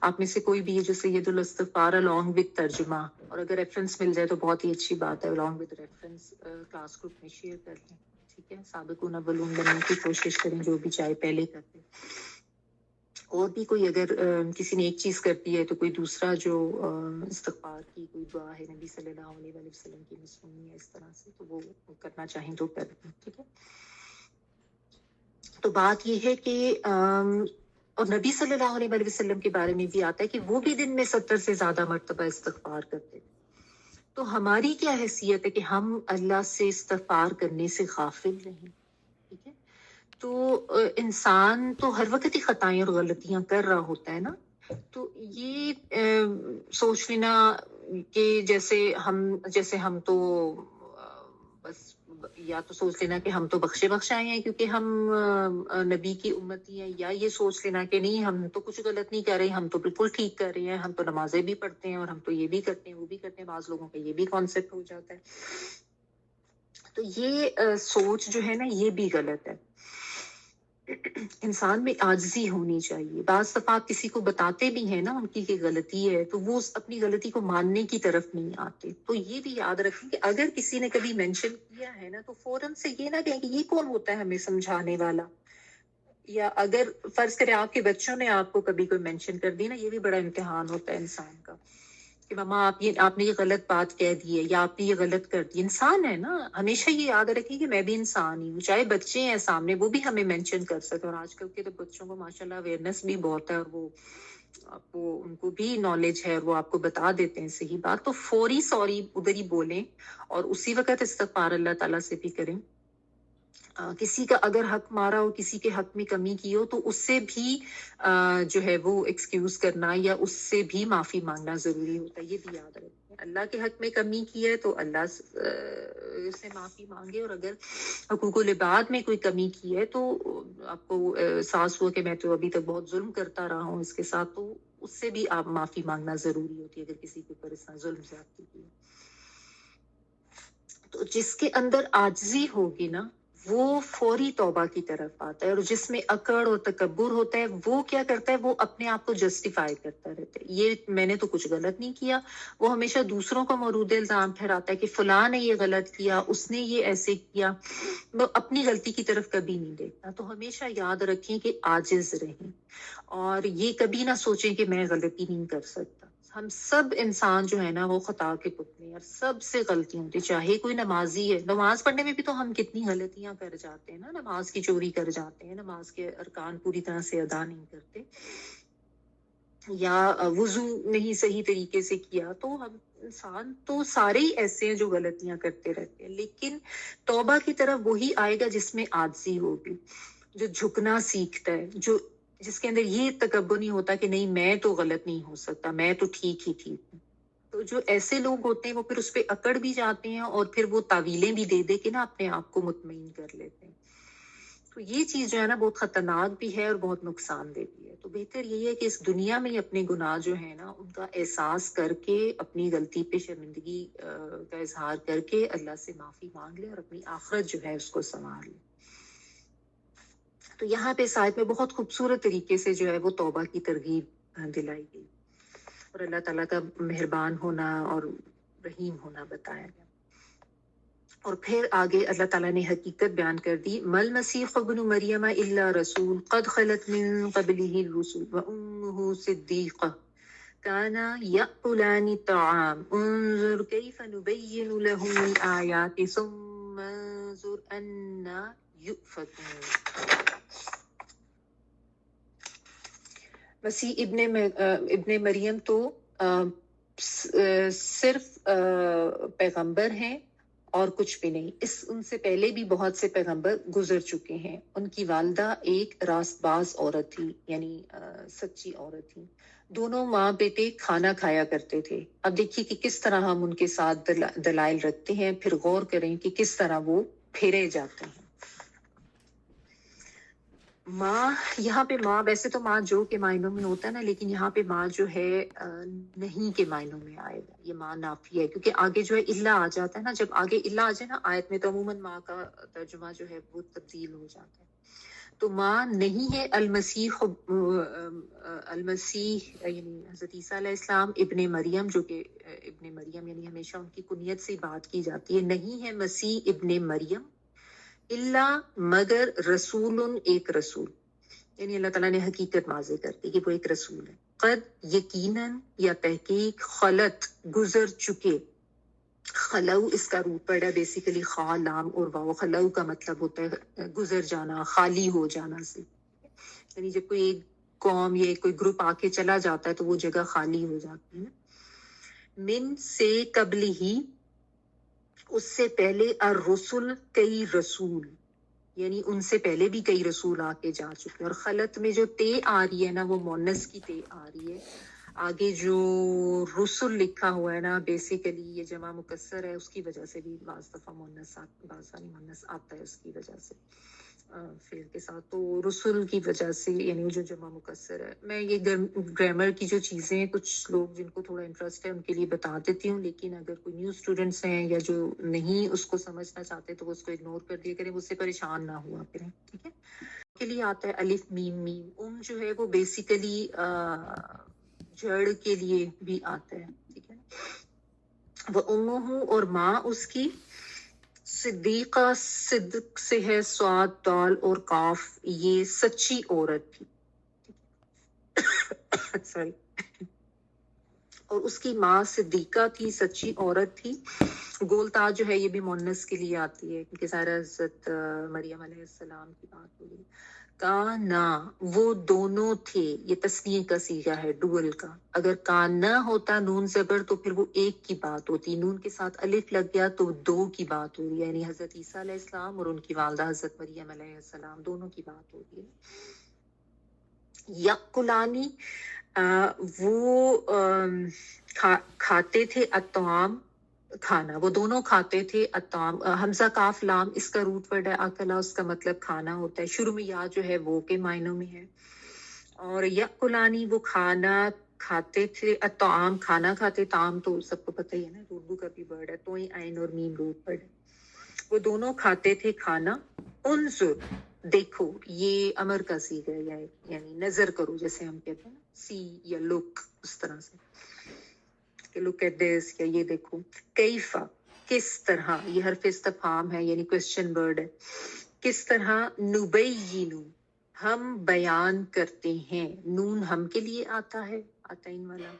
آپ میں سے کوئی بھی جو سید الاستغفار along with ترجمہ، اور اگر ریفرنس مل جائے تو بہت ہی اچھی بات ہے، along with reference class group میں شیئر کر لیں، ٹھیک ہے۔ سابقون اولون بننے کی کوشش کریں، جو بھی چاہے پہلے کرتے۔ اور بھی کوئی اگر کسی نے ایک چیز کرتی ہے تو کوئی دوسرا جو استغفار کی کوئی دعا ہے نبی صلی اللہ علیہ وسلم کی مسنونی ہے اس طرح سے، تو وہ کرنا چاہیں تو کر دیں، ٹھیک ہے۔ تو بات یہ ہے کہ اور نبی صلی اللہ علیہ وسلم کے بارے میں بھی آتا ہے کہ وہ بھی دن میں 70 سے زیادہ مرتبہ استغفار کرتے تھے۔ تو ہماری کیا حیثیت ہے کہ ہم اللہ سے استغفار کرنے سے غافل رہیں، ٹھیک ہے۔ تو انسان تو ہر وقت ہی خطائیں اور غلطیاں کر رہا ہوتا ہے نا، تو یہ سوچ لینا کہ جیسے ہم تو بس یا تو سوچ لینا کہ ہم تو بخشے بخشائے ہیں کیونکہ ہم نبی کی امتی ہیں، یا یہ سوچ لینا کہ نہیں ہم تو کچھ غلط نہیں کر رہے، ہم تو بالکل ٹھیک کر رہے ہیں، ہم تو نمازیں بھی پڑھتے ہیں اور ہم تو یہ بھی کرتے ہیں وہ بھی کرتے ہیں۔ بعض لوگوں کا یہ بھی کانسیپٹ ہو جاتا ہے، تو یہ سوچ جو ہے نا یہ بھی غلط ہے۔ انسان میں عاجزی ہونی چاہیے۔ بعض دفعہ آپ کسی کو بتاتے بھی ہیں نا ان کی غلطی ہے تو وہ اپنی غلطی کو ماننے کی طرف نہیں آتے، تو یہ بھی یاد رکھیں کہ اگر کسی نے کبھی مینشن کیا ہے نا تو فوراً سے یہ نہ کہیں کہ یہ کون ہوتا ہے ہمیں سمجھانے والا، یا اگر فرض کرے آپ کے بچوں نے آپ کو کبھی کوئی مینشن کر دی نا، یہ بھی بڑا امتحان ہوتا ہے انسان کا کہ ماما آپ نے یہ غلط بات کہہ دی ہے یا آپ نے یہ غلط کر دی۔ انسان ہے نا، ہمیشہ یہ یاد رکھیں کہ میں بھی انسان ہی ہوں، چاہے بچے ہیں سامنے وہ بھی ہمیں مینشن کر سکتے، اور آج کل کے تو بچوں کو ماشاءاللہ اویئرنیس بھی بہت ہے، اور وہ آپ کو ان کو بھی نالج ہے اور وہ آپ کو بتا دیتے ہیں صحیح بات، تو فوری سوری ادھر ہی بولیں اور اسی وقت استغفار اللہ تعالیٰ سے بھی کریں۔ کسی کا اگر حق مارا ہو، کسی کے حق میں کمی کی ہو تو اس سے بھی جو ہے وہ ایکسکیوز کرنا یا اس سے بھی معافی مانگنا ضروری ہوتا ہے، یہ بھی یاد رکھیں۔ اللہ کے حق میں کمی کی ہے تو اللہ سے معافی مانگے، اور اگر حقوق العباد میں کوئی کمی کی ہے تو آپ کو احساس ہوا کہ میں تو ابھی تک بہت ظلم کرتا رہا ہوں اس کے ساتھ، تو اس سے بھی آپ معافی مانگنا ضروری ہوتی ہے اگر کسی کے اوپر اس طرح ظلم زیادتی کی ہے۔ تو جس کے اندر عاجزی ہوگی نا وہ فوری توبہ کی طرف آتا ہے، اور جس میں اکڑ اور تکبر ہوتا ہے وہ کیا کرتا ہے، وہ اپنے آپ کو جسٹیفائی کرتا رہتا ہے، یہ میں نے تو کچھ غلط نہیں کیا، وہ ہمیشہ دوسروں کا مورود الزام ٹھہراتا ہے کہ فلاں نے یہ غلط کیا، اس نے یہ ایسے کیا، وہ اپنی غلطی کی طرف کبھی نہیں دیکھتا۔ تو ہمیشہ یاد رکھیں کہ عاجز رہیں، اور یہ کبھی نہ سوچیں کہ میں غلطی نہیں کر سکتا۔ ہم سب انسان جو ہے نا وہ خطا کے پتلے ہیں، اور سب سے غلطی ہوتی، چاہے کوئی نمازی ہے، نماز پڑھنے میں بھی تو ہم کتنی غلطیاں کر جاتے ہیں نا، نماز کی چوری کر جاتے ہیں، نماز کے ارکان پوری طرح سے ادا نہیں کرتے، یا وضو نہیں صحیح طریقے سے کیا، تو ہم انسان تو سارے ہی ایسے ہیں جو غلطیاں کرتے رہتے ہیں، لیکن توبہ کی طرف وہی آئے گا جس میں عاجزی ہوگی، جو جھکنا سیکھتا ہے، جس کے اندر یہ تکبر نہیں ہوتا کہ نہیں میں تو غلط نہیں ہو سکتا، میں تو ٹھیک ہوں۔ تو جو ایسے لوگ ہوتے ہیں وہ پھر اس پہ اکڑ بھی جاتے ہیں اور پھر وہ تعویلیں بھی دے کے نا اپنے آپ کو مطمئن کر لیتے ہیں۔ تو یہ چیز جو ہے نا بہت خطرناک بھی ہے اور بہت نقصان دہ بھی ہے. تو بہتر یہی ہے کہ اس دنیا میں ہی اپنے گناہ جو ہے نا ان کا احساس کر کے اپنی غلطی پہ شرمندگی کا اظہار کر کے اللہ سے معافی مانگ لے اور اپنی آخرت جو ہے اس کو سنوار لے. تو یہاں پہ اس آیت میں بہت خوبصورت طریقے سے جو ہے وہ توبہ کی ترغیب دلائی گئی اور اللہ تعالیٰ کا مہربان ہونا اور رحیم ہونا بتایا گیا. اور پھر آگے اللہ تعالیٰ نے حقیقت بیان کر دی. مل مسیح ابن مریم الا رسول قد خلت من قبله الرسل وامه صدیقہ كانا يأكلان الطعام انظر كيف نبين لهم الآيات ثم انظر أنا يؤفكون. مسیح ابن مریم تو صرف پیغمبر ہیں اور کچھ بھی نہیں. ان سے پہلے بھی بہت سے پیغمبر گزر چکے ہیں. ان کی والدہ ایک راست باز عورت تھی، یعنی سچی عورت تھی. دونوں ماں بیٹے کھانا کھایا کرتے تھے. اب دیکھیے کہ کس طرح ہم ان کے ساتھ دلائل رکھتے ہیں، پھر غور کریں کہ کس طرح وہ پھیرے جاتے ہیں. ماں، یہاں پہ ماں، ویسے تو ماں جو کے معنوں میں ہوتا ہے نا، لیکن یہاں پہ ماں جو ہے نہیں کے معنوں میں آئے گا. یہ ماں نافی ہے کیونکہ آگے جو ہے اللہ آ جاتا ہے نا. جب آگے اللہ آ جائے نا آیت میں تو عموماً ماں کا ترجمہ جو ہے وہ تبدیل ہو جاتا ہے. تو ماں نہیں ہے المسیح یعنی حضرت عیسیٰ علیہ السلام ابن مریم، جو کہ ابن مریم یعنی ہمیشہ ان کی کنیت سے بات کی جاتی ہے. نہیں ہے مسیح ابن مریم اللہ مگر رسول، ایک رسول. یعنی اللہ تعالیٰ نے حقیقت واضح کر دی کہ وہ ایک رسول ہے. قد یقیناً یا تحقیق، خلط گزر چکے. خلو اس کا روٹ پڑا بیسیکلی خا لام اور واو. خلو کا مطلب ہوتا ہے گزر جانا، خالی ہو جانا سے. یعنی جب کوئی ایک قوم یا کوئی گروپ آ کے چلا جاتا ہے تو وہ جگہ خالی ہو جاتی ہے. من سے قبل ہی، اس سے پہلے، الرسل کئی رسول، یعنی ان سے پہلے بھی کئی رسول آ کے جا چکے. اور خلط میں جو تے آ رہی ہے نا وہ مونس کی تے آ رہی ہے. آگے جو رسل لکھا ہوا ہے نا بیسیکلی یہ جمع مکسر ہے، اس کی وجہ سے بھی بعض دفعہ مونس آتا ہے اس کی وجہ سے فعل کے ساتھ. تو رسل کی وجہ سے یعنی جو جمع مکسر ہے. میں یہ گرامر کی جو چیزیں کچھ لوگ جن کو تھوڑا انٹرسٹ ہے ان کے لیے بتا دیتی ہوں، لیکن اگر کوئی نیو اسٹوڈنٹس ہیں یا جو نہیں اس کو سمجھنا چاہتے تو وہ اس کو اگنور کر دیا کریں، مجھ سے پریشان نہ ہوا کریں. ٹھیک ہے. کے لیے آتا ہے الف میم میم. جو ہے وہ بیسیکلی جڑ کے لیے بھی آتا ہے. ٹھیک ہے. وہ امہ اور ماں اس کی، صدیقہ صدق سے ہے صاد دال اور کاف، یہ سچی عورت تھی. سوری. اور اس کی ماں صدیقہ تھی، سچی عورت تھی. گولتا جو ہے یہ بھی مونس کے لیے آتی ہے کیونکہ ظاہر حضرت مریم علیہ السلام کی بات ہو رہی. کانا وہ دونوں تھے، یہ تسنیہ کا صیغہ ہے ڈوئل کا. اگر کان نہ ہوتا نون زبر تو پھر وہ ایک کی بات ہوتی. نون کے ساتھ الف لگ گیا تو دو کی بات ہو رہی ہے، یعنی حضرت عیسیٰ علیہ السلام اور ان کی والدہ حضرت مریم علیہ السلام دونوں کی بات ہو رہی ہے. یقلانی وہ کھاتے تھے الطعام، کھانا. وہ دونوں کھاتے تھے الطعام. حمزہ کاف لام اس کا روٹ ورڈ ہے. اکلا اس کا مطلب کھانا ہوتا ہے. شروع میں یا جو ہے وہ کے معنوں میں ہے. اور یقلانی وہ کھانا کھاتے تھے، الطعام کھانا کھاتے. طعام تو سب کو پتہ ہی ہے نا، اردو کا بھی ورڈ ہے. تو ہی عین اور میم روٹ ورڈ ہے. وہ دونوں کھاتے تھے کھانا. انظر دیکھو، یہ امر کا صیغہ ہے، یعنی نظر کرو جیسے ہم کہتے ہیں نا، سی یا لک، اس طرح سے کہ لک ایٹ دس یا یہ دیکھو. کیفا کس طرح، یہ حرف استفہام ہے یعنی کوسچن ورڈ ہے. کس طرح، نبینو ہم بیان کرتے ہیں. نون ہم کے لیے آتا ہے، آتین والا.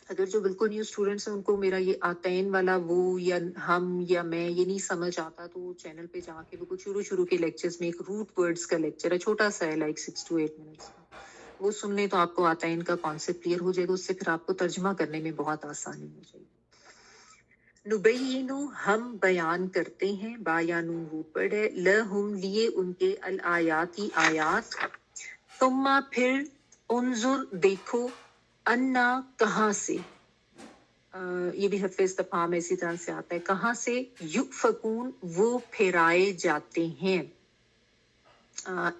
اگر جو بالکل نیو اسٹوڈنٹس ہیں ان کو میرا یہ آتین والا وہ یا ہم یا میں یہ نہیں سمجھ آتا تو وہ چینل پہ جا کے بالکل شروع کے لیکچرز میں ایک روٹ ورڈز کا لیکچر ہے، چھوٹا سا ہے، لائک 6 to 8 منٹس کا. وہ سن لیں تو آپ کو آتین کا کانسیپٹ کلیئر ہو جائے گا. اس سے پھر آپ کو ترجمہ کرنے میں بہت آسانی ہو جائے گی. نبینو ہم بیان کرتے ہیں، با یا نون روٹ ورڈ ہے. لہم لیے ان کے، الآیاتی آیات. ثم پھر، انظر دیکھو، انا کہاں سے، یہ بھی حرف استفہام اسی طرح سے آتا ہے، کہاں سے، یؤفکون وہ پھیرائے جاتے ہیں.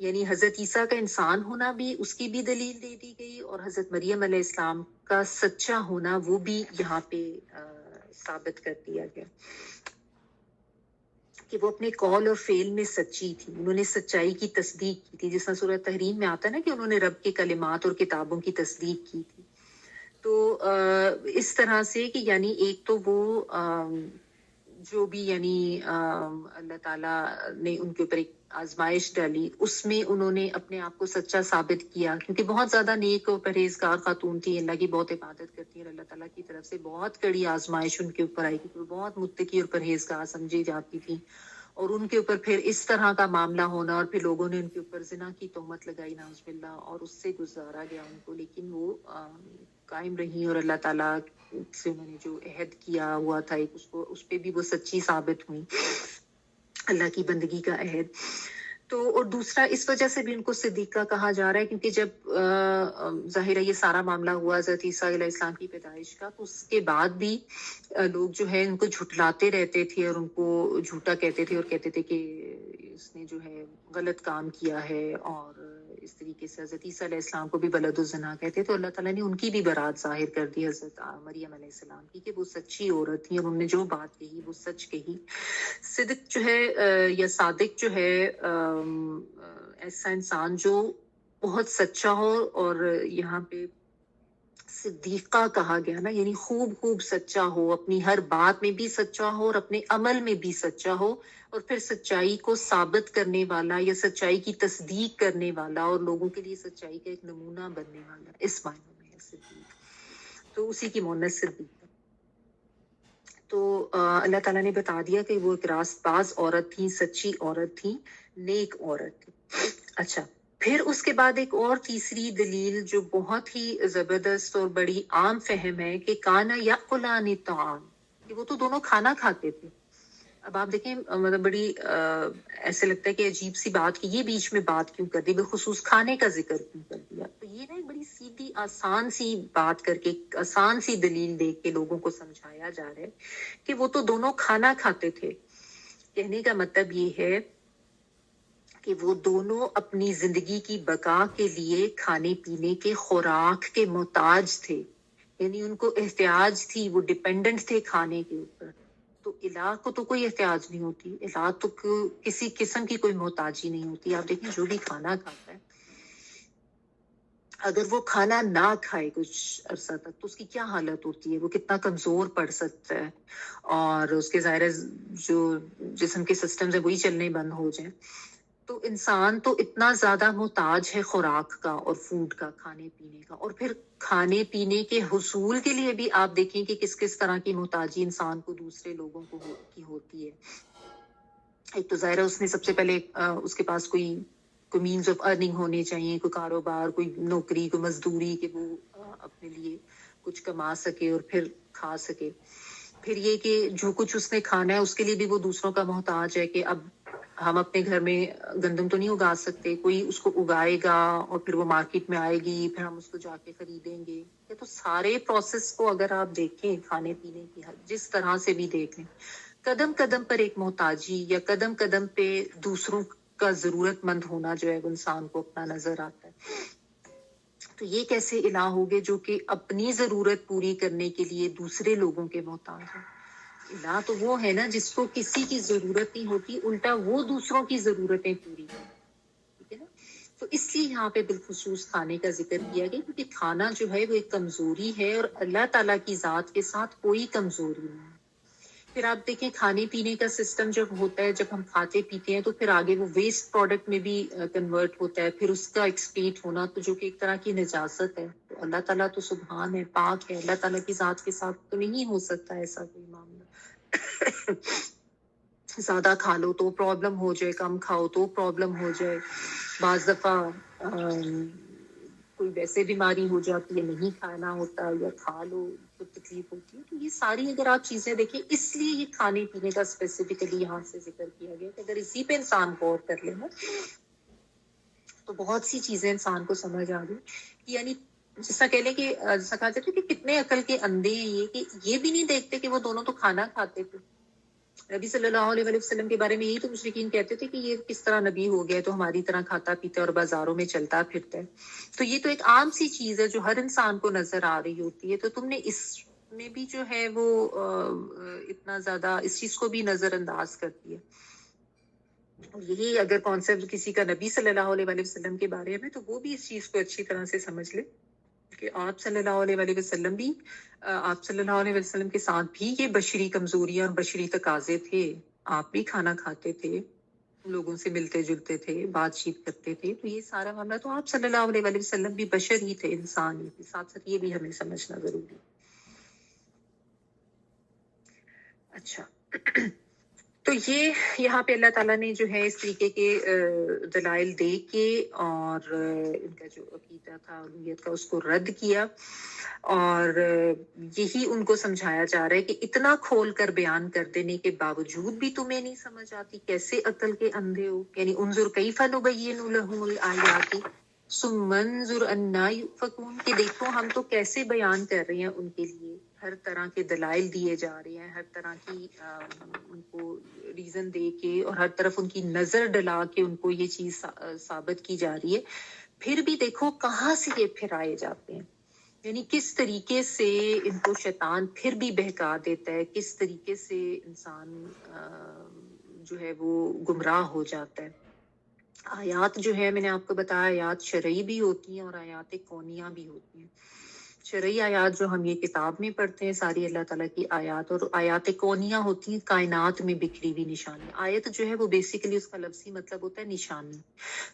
یعنی حضرت عیسیٰ کا انسان ہونا بھی اس کی بھی دلیل دے دی گئی، اور حضرت مریم علیہ السلام کا سچا ہونا وہ بھی یہاں پہ ثابت کر دیا گیا کہ وہ اپنے قول اور فعل میں سچی تھی، انہوں نے سچائی کی تصدیق کی تھی، جس طرح سورہ تحریم میں آتا ہے نا کہ انہوں نے رب کے کلمات اور کتابوں کی تصدیق کی تھی. تو اس طرح سے کہ یعنی ایک تو وہ جو بھی یعنی اللہ تعالیٰ نے ان کے اوپر ایک آزمائش ڈالی، اس میں انہوں نے اپنے آپ کو سچا ثابت کیا، کیونکہ بہت زیادہ نیک اور پرہیزگار خاتون تھی، اللہ کی بہت عبادت کرتی ہیں، اور اللہ تعالیٰ کی طرف سے بہت کڑی آزمائش ان کے اوپر آئی، کیونکہ وہ بہت متقی اور پرہیزگار سمجھی جاتی تھی، اور ان کے اوپر پھر اس طرح کا معاملہ ہونا، اور پھر لوگوں نے ان کے اوپر زنا کی تہمت لگائی نعوذ باللہ، اور اس سے گزارا گیا ان کو، لیکن وہ قائم رہی، اور اللہ تعالیٰ سے انہوں نے جو عہد کیا ہوا تھا ایک، اس پہ بھی وہ سچی ثابت ہوئی، اللہ کی بندگی کا عہد. تو اور دوسرا اس وجہ سے بھی ان کو صدیقہ کہا جا رہا ہے، کیونکہ جب ظاہر ہے یہ سارا معاملہ ہوا حضرت عیسیٰ علیہ السلام کی پیدائش کا، تو اس کے بعد بھی لوگ جو ہے ان کو جھٹلاتے رہتے تھے، اور ان کو جھوٹا کہتے تھے، اور کہتے تھے کہ اس نے جو ہے غلط کام کیا ہے، اور اس طریقے سے حضرت عیسیٰ علیہ السلام کو بھی بلد الزنا کہتے. تو اللہ تعالیٰ نے ان کی بھی برات ظاہر کر دی حضرت مریم علیہ السلام کی، کہ وہ سچی عورت تھی، اور انہوں نے جو بات کہی وہ سچ کہی. صدق جو ہے یا صادق جو ہے ایسا انسان جو بہت سچا ہو، اور یہاں پہ صدیقہ کہا گیا نا، یعنی خوب سچا ہو، اپنی ہر بات میں بھی سچا ہو، اور اپنے عمل میں بھی سچا ہو، اور پھر سچائی کو ثابت کرنے والا یا سچائی کی تصدیق کرنے والا، اور لوگوں کے لیے سچائی کا ایک نمونہ بننے والا، اس معنی میں ہے صدیق. تو اسی کی مونت صدیق. تو اللہ تعالیٰ نے بتا دیا کہ وہ ایک راست باز عورت تھی، سچی عورت تھی، نیک عورت تھی. اچھا، پھر اس کے بعد ایک اور تیسری دلیل جو بہت ہی زبردست اور بڑی عام فہم ہے کہ کانا یاکلان الطعام، کہ وہ تو دونوں کھانا کھاتے تھے. اب آپ دیکھیں مطلب بڑی ایسے لگتا ہے کہ عجیب سی بات کہ یہ بیچ میں بات کیوں کر دی، بالخصوص کھانے کا ذکر کیوں کر دیا. تو یہ نا ایک بڑی سیدھی آسان سی بات کر کے، آسان سی دلیل دے کے لوگوں کو سمجھایا جا رہا ہے کہ وہ تو دونوں کھانا کھاتے تھے. کہنے کا مطلب یہ ہے کہ وہ دونوں اپنی زندگی کی بقا کے لیے کھانے پینے کے خوراک کے محتاج تھے، یعنی ان کو احتیاج تھی، وہ ڈیپینڈنٹ تھے کھانے کے اوپر. تو الہ کو تو کوئی احتیاج نہیں ہوتی، الہ تو کسی قسم کی کوئی محتاجی نہیں ہوتی. آپ دیکھیں جو بھی کھانا کھاتا ہے، اگر وہ کھانا نہ کھائے کچھ عرصہ تک تو اس کی کیا حالت ہوتی ہے، وہ کتنا کمزور پڑ سکتا ہے، اور اس کے ظاہر جو جسم کے سسٹمز ہیں وہی چلنے بند ہو جائیں. تو انسان تو اتنا زیادہ محتاج ہے خوراک کا اور فوڈ کا، کھانے پینے کا، اور پھر کھانے پینے کے حصول کے لیے بھی آپ دیکھیں کہ کس کس طرح کی محتاجی انسان کو دوسرے لوگوں کو کی ہوتی ہے. ایک تو ظاہر ہے اس نے سب سے پہلے اس کے پاس کوئی مینز آف ارننگ ہونے چاہیے، کوئی کاروبار، کوئی نوکری، کوئی مزدوری، کہ وہ اپنے لیے کچھ کما سکے اور پھر کھا سکے. پھر یہ کہ جو کچھ اس نے کھانا ہے اس کے لیے بھی وہ دوسروں کا محتاج ہے، کہ اب ہم اپنے گھر میں گندم تو نہیں اگا سکتے، کوئی اس کو اگائے گا اور پھر وہ مارکیٹ میں آئے گی، پھر ہم اس کو جا کے خریدیں گے. یہ تو سارے پروسیس کو اگر آپ دیکھیں کھانے پینے کی جس طرح سے بھی دیکھیں، قدم قدم پر ایک محتاجی یا قدم قدم پہ دوسروں کا ضرورت مند ہونا جو ہے وہ انسان کو اپنا نظر آتا ہے. تو یہ کیسے الہ ہوگے جو کہ اپنی ضرورت پوری کرنے کے لیے دوسرے لوگوں کے محتاج ہیں. الہ تو وہ ہے نا جس کو کسی کی ضرورت نہیں ہوتی، الٹا وہ دوسروں کی ضرورتیں پوری کرتا ہے. ٹھیک ہے نا. تو اس لیے یہاں پہ بالخصوص کھانے کا ذکر کیا گیا، کیونکہ کھانا جو ہے وہ ایک کمزوری ہے، اور اللہ تعالیٰ کی ذات کے ساتھ کوئی کمزوری نہیں ہے. پھر آپ دیکھیں کھانے پینے کا سسٹم جب ہوتا ہے، جب ہم کھاتے پیتے ہیں تو پھر آگے وہ ویسٹ پروڈکٹ میں بھی کنورٹ ہوتا ہے، پھر اس کا ایکسپیٹ ہونا، تو جو کہ ایک طرح کی نجاست ہے. تو اللہ تعالیٰ تو سبحان ہے، پاک ہے، اللہ تعالیٰ کی ذات کے ساتھ تو نہیں ہو سکتا ایسا کوئی معاملہ. زیادہ کھا لو تو پرابلم ہو جائے، کم کھاؤ تو پرابلم ہو جائے. بعض دفعہ کوئی ویسے بیماری ہو جاتی ہے، نہیں کھانا ہوتا، یا کھا لو تو تکلیف ہوتی ہے. تو یہ ساری اگر آپ چیزیں دیکھیں، اس لیے یہ کھانے پینے کا اسپیسیفکلی یہاں سے ذکر کیا گیا کہ اگر اسی پہ انسان غور کر لے نا تو بہت سی چیزیں انسان کو سمجھ آ گئی. یعنی جیسا کہہ لیں کہ جیسا کہا جاتا ہے کہ کتنے عقل کے اندھے ہیں یہ، کہ یہ بھی نہیں دیکھتے کہ وہ دونوں تو کھانا کھاتے تھے. نبی صلی اللہ علیہ وسلم کے بارے میں یہی تو مشرکین کہتے تھے کہ یہ کس طرح نبی ہو گیا تو ہماری طرح کھاتا پیتا اور بازاروں میں چلتا پھرتا ہے. تو یہ تو ایک عام سی چیز ہے جو ہر انسان کو نظر آ رہی ہوتی ہے. تو تم نے اس میں بھی جو ہے وہ اتنا زیادہ اس چیز کو بھی نظر انداز کر دیا. اور یہی اگر کانسیپٹ کسی کا نبی صلی اللہ علیہ وسلم کے بارے میں تو وہ بھی اس چیز کو اچھی طرح سے سمجھ لے کہ آپ صلی اللہ علیہ وسلم بھی آپ صلی اللہ علیہ وسلم کے ساتھ بھی یہ بشری کمزوریاں اور بشری تقاضے تھے. آپ بھی کھانا کھاتے تھے, لوگوں سے ملتے جلتے تھے, بات چیت کرتے تھے. تو یہ سارا معاملہ تو آپ صلی اللہ علیہ وسلم بھی بشر ہی تھے, انسان ہی تھے. ساتھ ساتھ یہ بھی ہمیں سمجھنا ضروری ہے. اچھا تو یہ یہاں پہ اللہ تعالیٰ نے جو ہے اس طریقے کے دلائل دے کے اور ان کا جو عقیدہ تھا الوہیت کا اس کو رد کیا, اور یہی ان کو سمجھایا جا رہا ہے کہ اتنا کھول کر بیان کر دینے کے باوجود بھی تمہیں نہیں سمجھ آتی, کیسے عقل کے اندھے ہو. یعنی انظر کیف نبین لہم الآیات ثم انظر انا یؤفکون, کہ دیکھو ہم تو کیسے بیان کر رہے ہیں ان کے لیے, ہر طرح کے دلائل دیے جا رہے ہیں, ہر طرح کی ان کو ریزن دے کے اور ہر طرف ان کی نظر ڈلا کے ان کو یہ چیز ثابت کی جا رہی ہے. پھر بھی دیکھو کہاں سے یہ پھرائے جاتے ہیں, یعنی کس طریقے سے ان کو شیطان پھر بھی بہکا دیتا ہے, کس طریقے سے انسان جو ہے وہ گمراہ ہو جاتا ہے. آیات جو ہے میں نے آپ کو بتایا آیات شرعی بھی ہوتی ہیں اور آیات کونیہ بھی ہوتی ہیں. شرعی آیات جو ہم یہ کتاب میں پڑھتے ہیں ساری اللہ تعالیٰ کی آیات, اور آیات کونیہ ہوتی ہیں کائنات میں بکھری ہوئی نشانی. آیت جو ہے وہ بیسیکلی اس کا لفظی مطلب ہوتا ہے نشانی.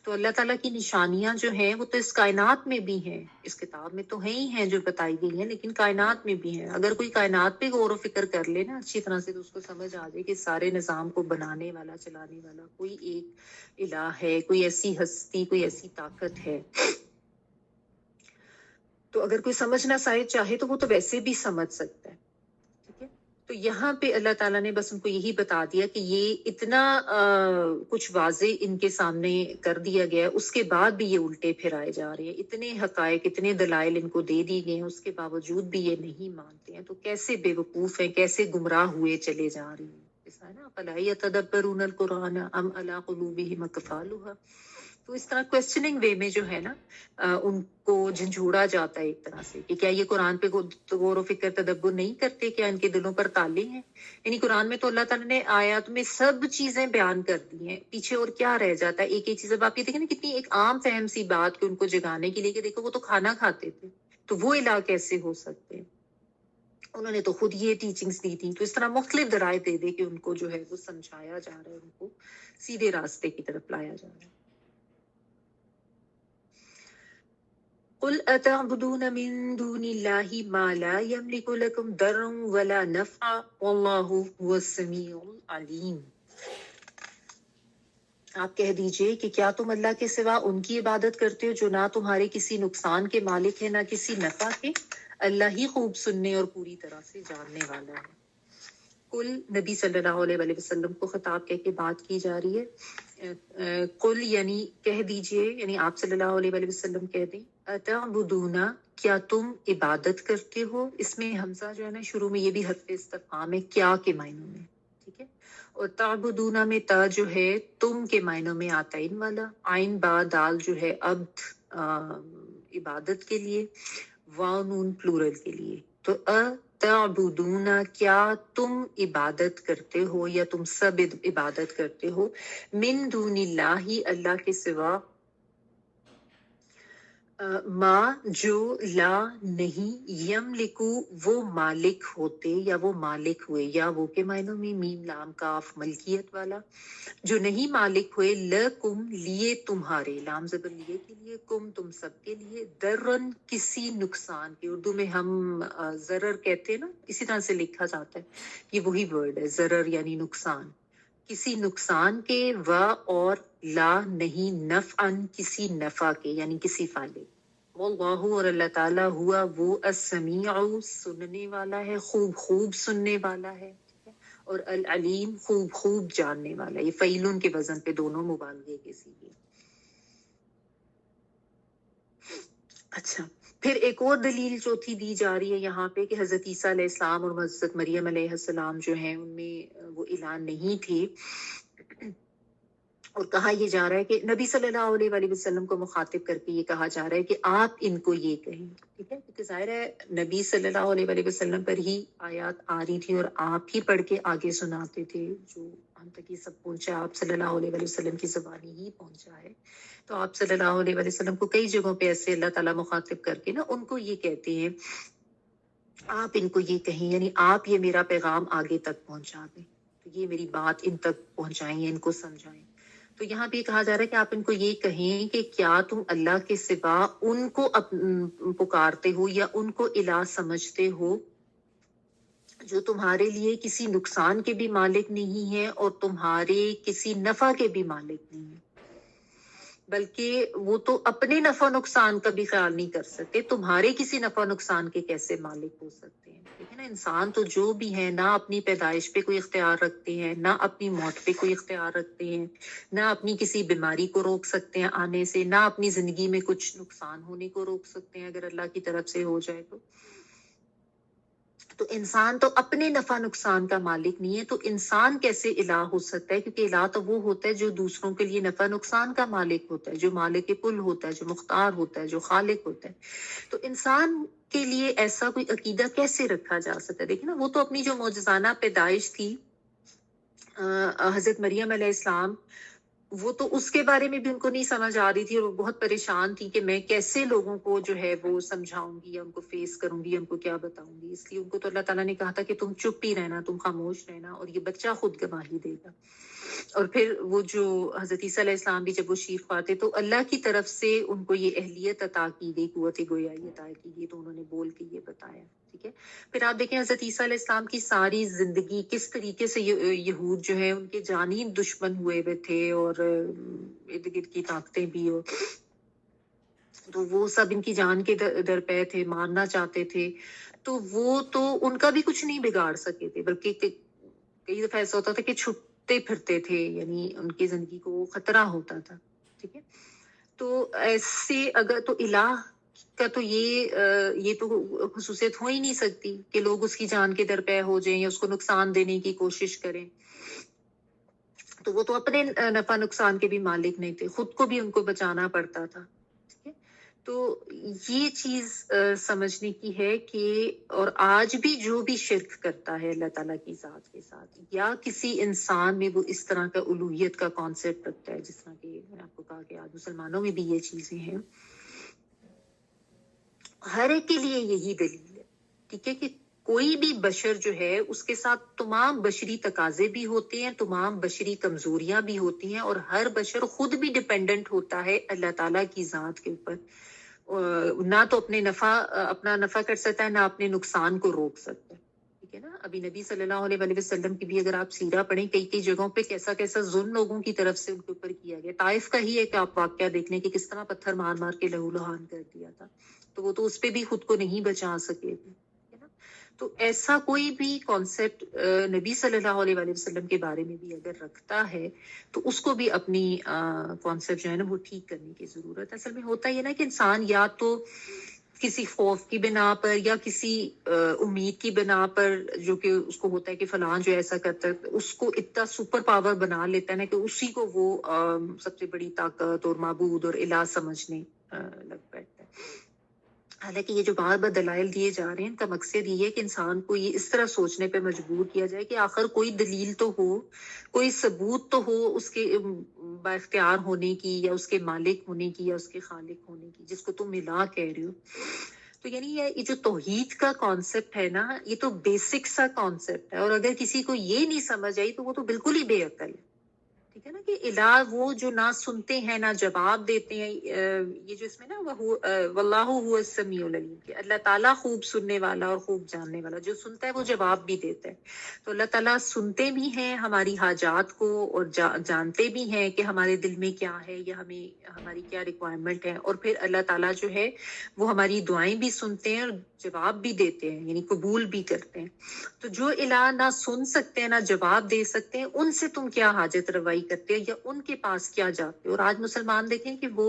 تو اللہ تعالیٰ کی نشانیاں جو ہیں وہ تو اس کائنات میں بھی ہیں, اس کتاب میں تو ہے ہی ہیں جو بتائی گئی ہیں, لیکن کائنات میں بھی ہیں. اگر کوئی کائنات پہ غور و فکر کر لے نا اچھی طرح سے تو اس کو سمجھ آ جائے کہ سارے نظام کو بنانے والا چلانے والا کوئی ایک الہ ہے, کوئی ایسی ہستی, کوئی ایسی طاقت ہے. تو اگر کوئی سمجھنا چاہے تو وہ تو ویسے بھی سمجھ سکتا ہے. ٹھیک ہے, تو یہاں پہ اللہ تعالیٰ نے بس ان کو یہی بتا دیا کہ یہ اتنا کچھ واضح ان کے سامنے کر دیا گیا, اس کے بعد بھی یہ الٹے پھرائے جا رہے ہیں. اتنے حقائق اتنے دلائل ان کو دے دی گئے ہیں, اس کے باوجود بھی یہ نہیں مانتے ہیں. تو کیسے بے وقوف ہیں, کیسے گمراہ ہوئے چلے جا رہے ہیں. ایسا ہے نا, فَلَا يَتَدَبَّرُونَ الْقُرْآنَ أَمْ عَلَىٰ قُلُوبِهِمْ أَقْفَالُهَا. تو اس طرح کوسچننگ وے میں جو ہے نا ان کو جھنجھوڑا جاتا ہے ایک طرح سے کہ کیا یہ قرآن پہ غور و فکر تدبر نہیں کرتے, کیا ان کے دلوں پر تالے ہیں. یعنی قرآن میں تو اللہ تعالیٰ نے آیات میں سب چیزیں بیان کر دی ہیں, پیچھے اور کیا رہ جاتا ہے. ایک ایک چیز. اب آپ یہ دیکھیں نا کتنی ایک عام فہم سی بات کہ ان کو جگانے کے لیے کہ دیکھو وہ تو کھانا کھاتے تھے, تو وہ الہ کیسے ہو سکتے ہیں. انہوں نے تو خود یہ ٹیچنگز دی تھی. تو اس طرح مختلف ذرائع دے دے کہ ان کو جو ہے وہ سمجھایا جا رہا ہے, ان کو سیدھے راستے کی طرف لایا جا رہا ہے. قل اتعبدون من دون الله ما لا يملك لكم ضرا ولا نفعا والله هو السميع العليم. آپ کہہ دیجئے کہ کیا تم اللہ کے سوا ان کی عبادت کرتے ہو جو نہ تمہارے کسی نقصان کے مالک ہے نہ کسی نفع کے. اللہ ہی خوب سننے اور پوری طرح سے جاننے والا ہے. کل نبی صلی اللہ علیہ وسلم کو خطاب کہہ کے بات کی جا رہی ہے. قل یعنی کہہ دیجئے, یعنی آپ صلی اللہ علیہ وسلم کہہ دیں, اتعبدون کیا تم عبادت کرتے ہو. اس میں حمزہ جو ہے نا شروع میں یہ بھی حرف استفہام ہے کیا کے معنوں میں. ٹھیک ہے, اور تعبدون میں تا جو ہے تم کے معنوں میں آتا ہے ان والا, عین با دال جو ہے عبد عبادت کے لیے, واو نون پلورل کے لیے. تو تعبدون کیا تم عبادت کرتے ہو یا تم سب عبادت کرتے ہو, من دون اللہ اللہ کے سوا, ما جو لا نہیں, یملکو وہ مالک ہوتے یا وہ مالک ہوئے, یا وہ کے معنوں میں میم لام کاف ملکیت والا, جو نہیں مالک ہوئے, لکم لیے تمہارے, لام زبر لیے کے لیے, کم تم سب کے لیے, درن کسی نقصان کے. اردو میں ہم ضرر کہتے ہیں نا, اسی طرح سے لکھا جاتا ہے, یہ وہی ورڈ ہے ضرر یعنی نقصان, کسی نقصان کے, و اور لا نہیں, نفعن کسی نفع کے یعنی کسی فائدے. واللہ اور اللہ تعالیٰ ہوا وہ السمیع سننے والا ہے, خوب خوب سننے والا ہے, اور العلیم خوب خوب جاننے والا. یہ فعیلن کے وزن پہ دونوں مبالغے کے سیگے. اچھا پھر ایک اور دلیل چوتھی دی جا رہی ہے یہاں پہ کہ حضرت عیسیٰ علیہ السلام اور حضرت مریم علیہ السلام جو ہیں ان میں وہ الہ نہیں تھے، اور کہا یہ جا رہا ہے کہ نبی صلی اللہ علیہ وآلہ وسلم کو مخاطب کر کے یہ کہا جا رہا ہے کہ آپ ان کو یہ کہیں، ٹھیک ہے، کیونکہ ظاہر ہے نبی صلی اللہ علیہ وآلہ وسلم پر ہی آیات آ رہی تھی اور آپ ہی پڑھ کے آگے سناتے تھے، جو ہم تک یہ سب پہنچا آپ صلی اللہ علیہ وآلہ وسلم کی زبانی ہی پہنچا ہے۔ تو آپ صلی اللہ علیہ وآلہ وسلم کو کئی جگہوں پہ ایسے اللہ تعالیٰ مخاطب کر کے نا ان کو یہ کہتے ہیں آپ ان کو یہ کہیں، یعنی آپ یہ میرا پیغام آگے تک پہنچا دیں، تو یہ میری بات ان تک پہنچائیں، ان کو سمجھائیں۔ تو یہاں بھی کہا جا رہا ہے کہ آپ ان کو یہ کہیں کہ کیا تم اللہ کے سوا ان کو پکارتے ہو یا ان کو الہ سمجھتے ہو جو تمہارے لیے کسی نقصان کے بھی مالک نہیں ہے اور تمہارے کسی نفع کے بھی مالک نہیں ہے، بلکہ وہ تو اپنے نفع نقصان کا بھی خیال نہیں کر سکتے، تمہارے کسی نفع نقصان کے کیسے مالک ہو سکتے ہیں؟ ٹھیک ہے نا، انسان تو جو بھی ہے نہ اپنی پیدائش پہ کوئی اختیار رکھتے ہیں، نہ اپنی موت پہ کوئی اختیار رکھتے ہیں، نہ اپنی کسی بیماری کو روک سکتے ہیں آنے سے، نہ اپنی زندگی میں کچھ نقصان ہونے کو روک سکتے ہیں اگر اللہ کی طرف سے ہو جائے تو انسان تو اپنے نفع نقصان کا مالک نہیں ہے، تو انسان کیسے الہ ہو سکتا ہے؟ کیونکہ الہ تو وہ ہوتا ہے جو دوسروں کے لیے نفع نقصان کا مالک ہوتا ہے، جو مالک کل ہوتا ہے، جو مختار ہوتا ہے، جو خالق ہوتا ہے۔ تو انسان کے لیے ایسا کوئی عقیدہ کیسے رکھا جا سکتا ہے؟ دیکھیں نا، وہ تو اپنی جو معجزانہ پیدائش تھی حضرت مریم علیہ السلام، وہ تو اس کے بارے میں بھی ان کو نہیں سمجھ آ رہی تھی اور وہ بہت پریشان تھی کہ میں کیسے لوگوں کو جو ہے وہ سمجھاؤں گی یا ان کو فیس کروں گی، ان کو کیا بتاؤں گی۔ اس لیے ان کو تو اللہ تعالیٰ نے کہا تھا کہ تم چپ ہی رہنا، تم خاموش رہنا، اور یہ بچہ خود گواہی دے گا۔ اور پھر وہ جو حضرت عیسیٰ علیہ السلام بھی جب وہ شیر پاتے تو اللہ کی طرف سے ان کو یہ اہلیت عطا کی گئی، قوت گویائی عطا کی گئی، تو انہوں نے بول کے یہ بتایا، ٹھیک ہے۔ پھر آپ دیکھیں حضرت عیسیٰ علیہ السلام کی ساری زندگی کس طریقے سے یہود جو ہے ان کے جانی دشمن ہوئے ہوئے تھے، اور ارد گرد کی طاقتیں بھی، اور تو وہ سب ان کی جان کے در پہ تھے، مارنا چاہتے تھے، تو وہ تو ان کا بھی کچھ نہیں بگاڑ سکے تھے، بلکہ کئی دفعہ ایسا ہوتا تھا کہ چھپتے پھرتے تھے، یعنی ان کی زندگی کو خطرہ ہوتا تھا، ٹھیک ہے۔ تو ایسے اگر تو الہ کا تو یہ تو خصوصیت ہو ہی نہیں سکتی کہ لوگ اس کی جان کے در پہ ہو جائیں یا اس کو نقصان دینے کی کوشش کریں، تو وہ تو اپنے نفع نقصان کے بھی مالک نہیں تھے، خود کو بھی ان کو بچانا پڑتا تھا، ٹھیک ہے۔ تو یہ چیز سمجھنے کی ہے کہ اور آج بھی جو بھی شرک کرتا ہے اللہ تعالیٰ کی ذات کے ساتھ یا کسی انسان میں وہ اس طرح کا الوہیت کا کانسیپٹ رکھتا ہے، جس طرح کہ میں آپ کو کہا کہ آج مسلمانوں میں بھی یہ چیزیں ہیں، ہر ایک کے لیے یہی دلیل ہے، ٹھیک ہے، کہ کوئی بھی بشر جو ہے اس کے ساتھ تمام بشری تقاضے بھی ہوتے ہیں، تمام بشری کمزوریاں بھی ہوتی ہیں، اور ہر بشر خود بھی ڈیپینڈنٹ ہوتا ہے اللہ تعالیٰ کی ذات کے اوپر، نہ تو اپنا نفع کر سکتا ہے، نہ اپنے نقصان کو روک سکتا ہے، ٹھیک ہے نا۔ ابھی نبی صلی اللہ علیہ وآلہ وسلم کی بھی اگر آپ سیرہ پڑھیں، کئی جگہوں پہ کیسا کیسا ظلم لوگوں کی طرف سے ان کے اوپر کیا گیا۔ طائف کا ہی ایک آپ واقعہ دیکھ لیں کہ کس طرح پتھر مار مار کے لہو لہان کر دیا تھا، تو وہ تو اس پہ بھی خود کو نہیں بچا سکے تھے، ہے نا۔ تو ایسا کوئی بھی کانسیپٹ نبی صلی اللہ علیہ وآلہ وسلم کے بارے میں بھی اگر رکھتا ہے تو اس کو بھی اپنی کانسیپٹ جو ہے نا وہ ٹھیک کرنے کی ضرورت ہے۔ اصل میں ہوتا یہ نا کہ انسان یا تو کسی خوف کی بنا پر یا کسی امید کی بنا پر، جو کہ اس کو ہوتا ہے کہ فلاں جو ایسا کرتا ہے، اس کو اتنا سپر پاور بنا لیتا ہے نا کہ اسی کو وہ سب سے بڑی طاقت اور معبود اور الہ سمجھنے لگ بیٹھتا ہے۔ حالانکہ یہ جو بار بار دلائل دیے جا رہے ہیں، ان کا مقصد یہ ہے کہ انسان کو یہ اس طرح سوچنے پہ مجبور کیا جائے کہ آخر کوئی دلیل تو ہو، کوئی ثبوت تو ہو اس کے با اختیار ہونے کی یا اس کے مالک ہونے کی یا اس کے خالق ہونے کی، جس کو تم الہ کہہ رہے ہو۔ تو یعنی یہ جو توحید کا کانسیپٹ ہے نا، یہ تو بیسک سا کانسیپٹ ہے، اور اگر کسی کو یہ نہیں سمجھ آئی تو وہ تو بالکل ہی بے عقل ہے، ٹھیک ہے نا۔ کہ الہ وہ جو نہ سنتے ہیں نہ جواب دیتے ہیں، یہ جو اس میں نا واللہ هو السمیع العلیم، کہ اللہ تعالیٰ خوب سننے والا اور خوب جاننے والا، جو سنتا ہے وہ جواب بھی دیتا ہے۔ تو اللہ تعالیٰ سنتے بھی ہیں ہماری حاجات کو، اور جانتے بھی ہیں کہ ہمارے دل میں کیا ہے یا ہماری کیا ریکوائرمنٹ ہے، اور پھر اللہ تعالیٰ جو ہے وہ ہماری دعائیں بھی سنتے ہیں اور جواب بھی دیتے ہیں، یعنی قبول بھی کرتے ہیں۔ تو جو الہ نہ سن سکتے ہیں نہ جواب دے سکتے ہیں، ان سے تم کیا حاجت روائی کرتے ہو یا ان کے پاس کیا جاتے ہو؟ اور آج مسلمان دیکھیں کہ وہ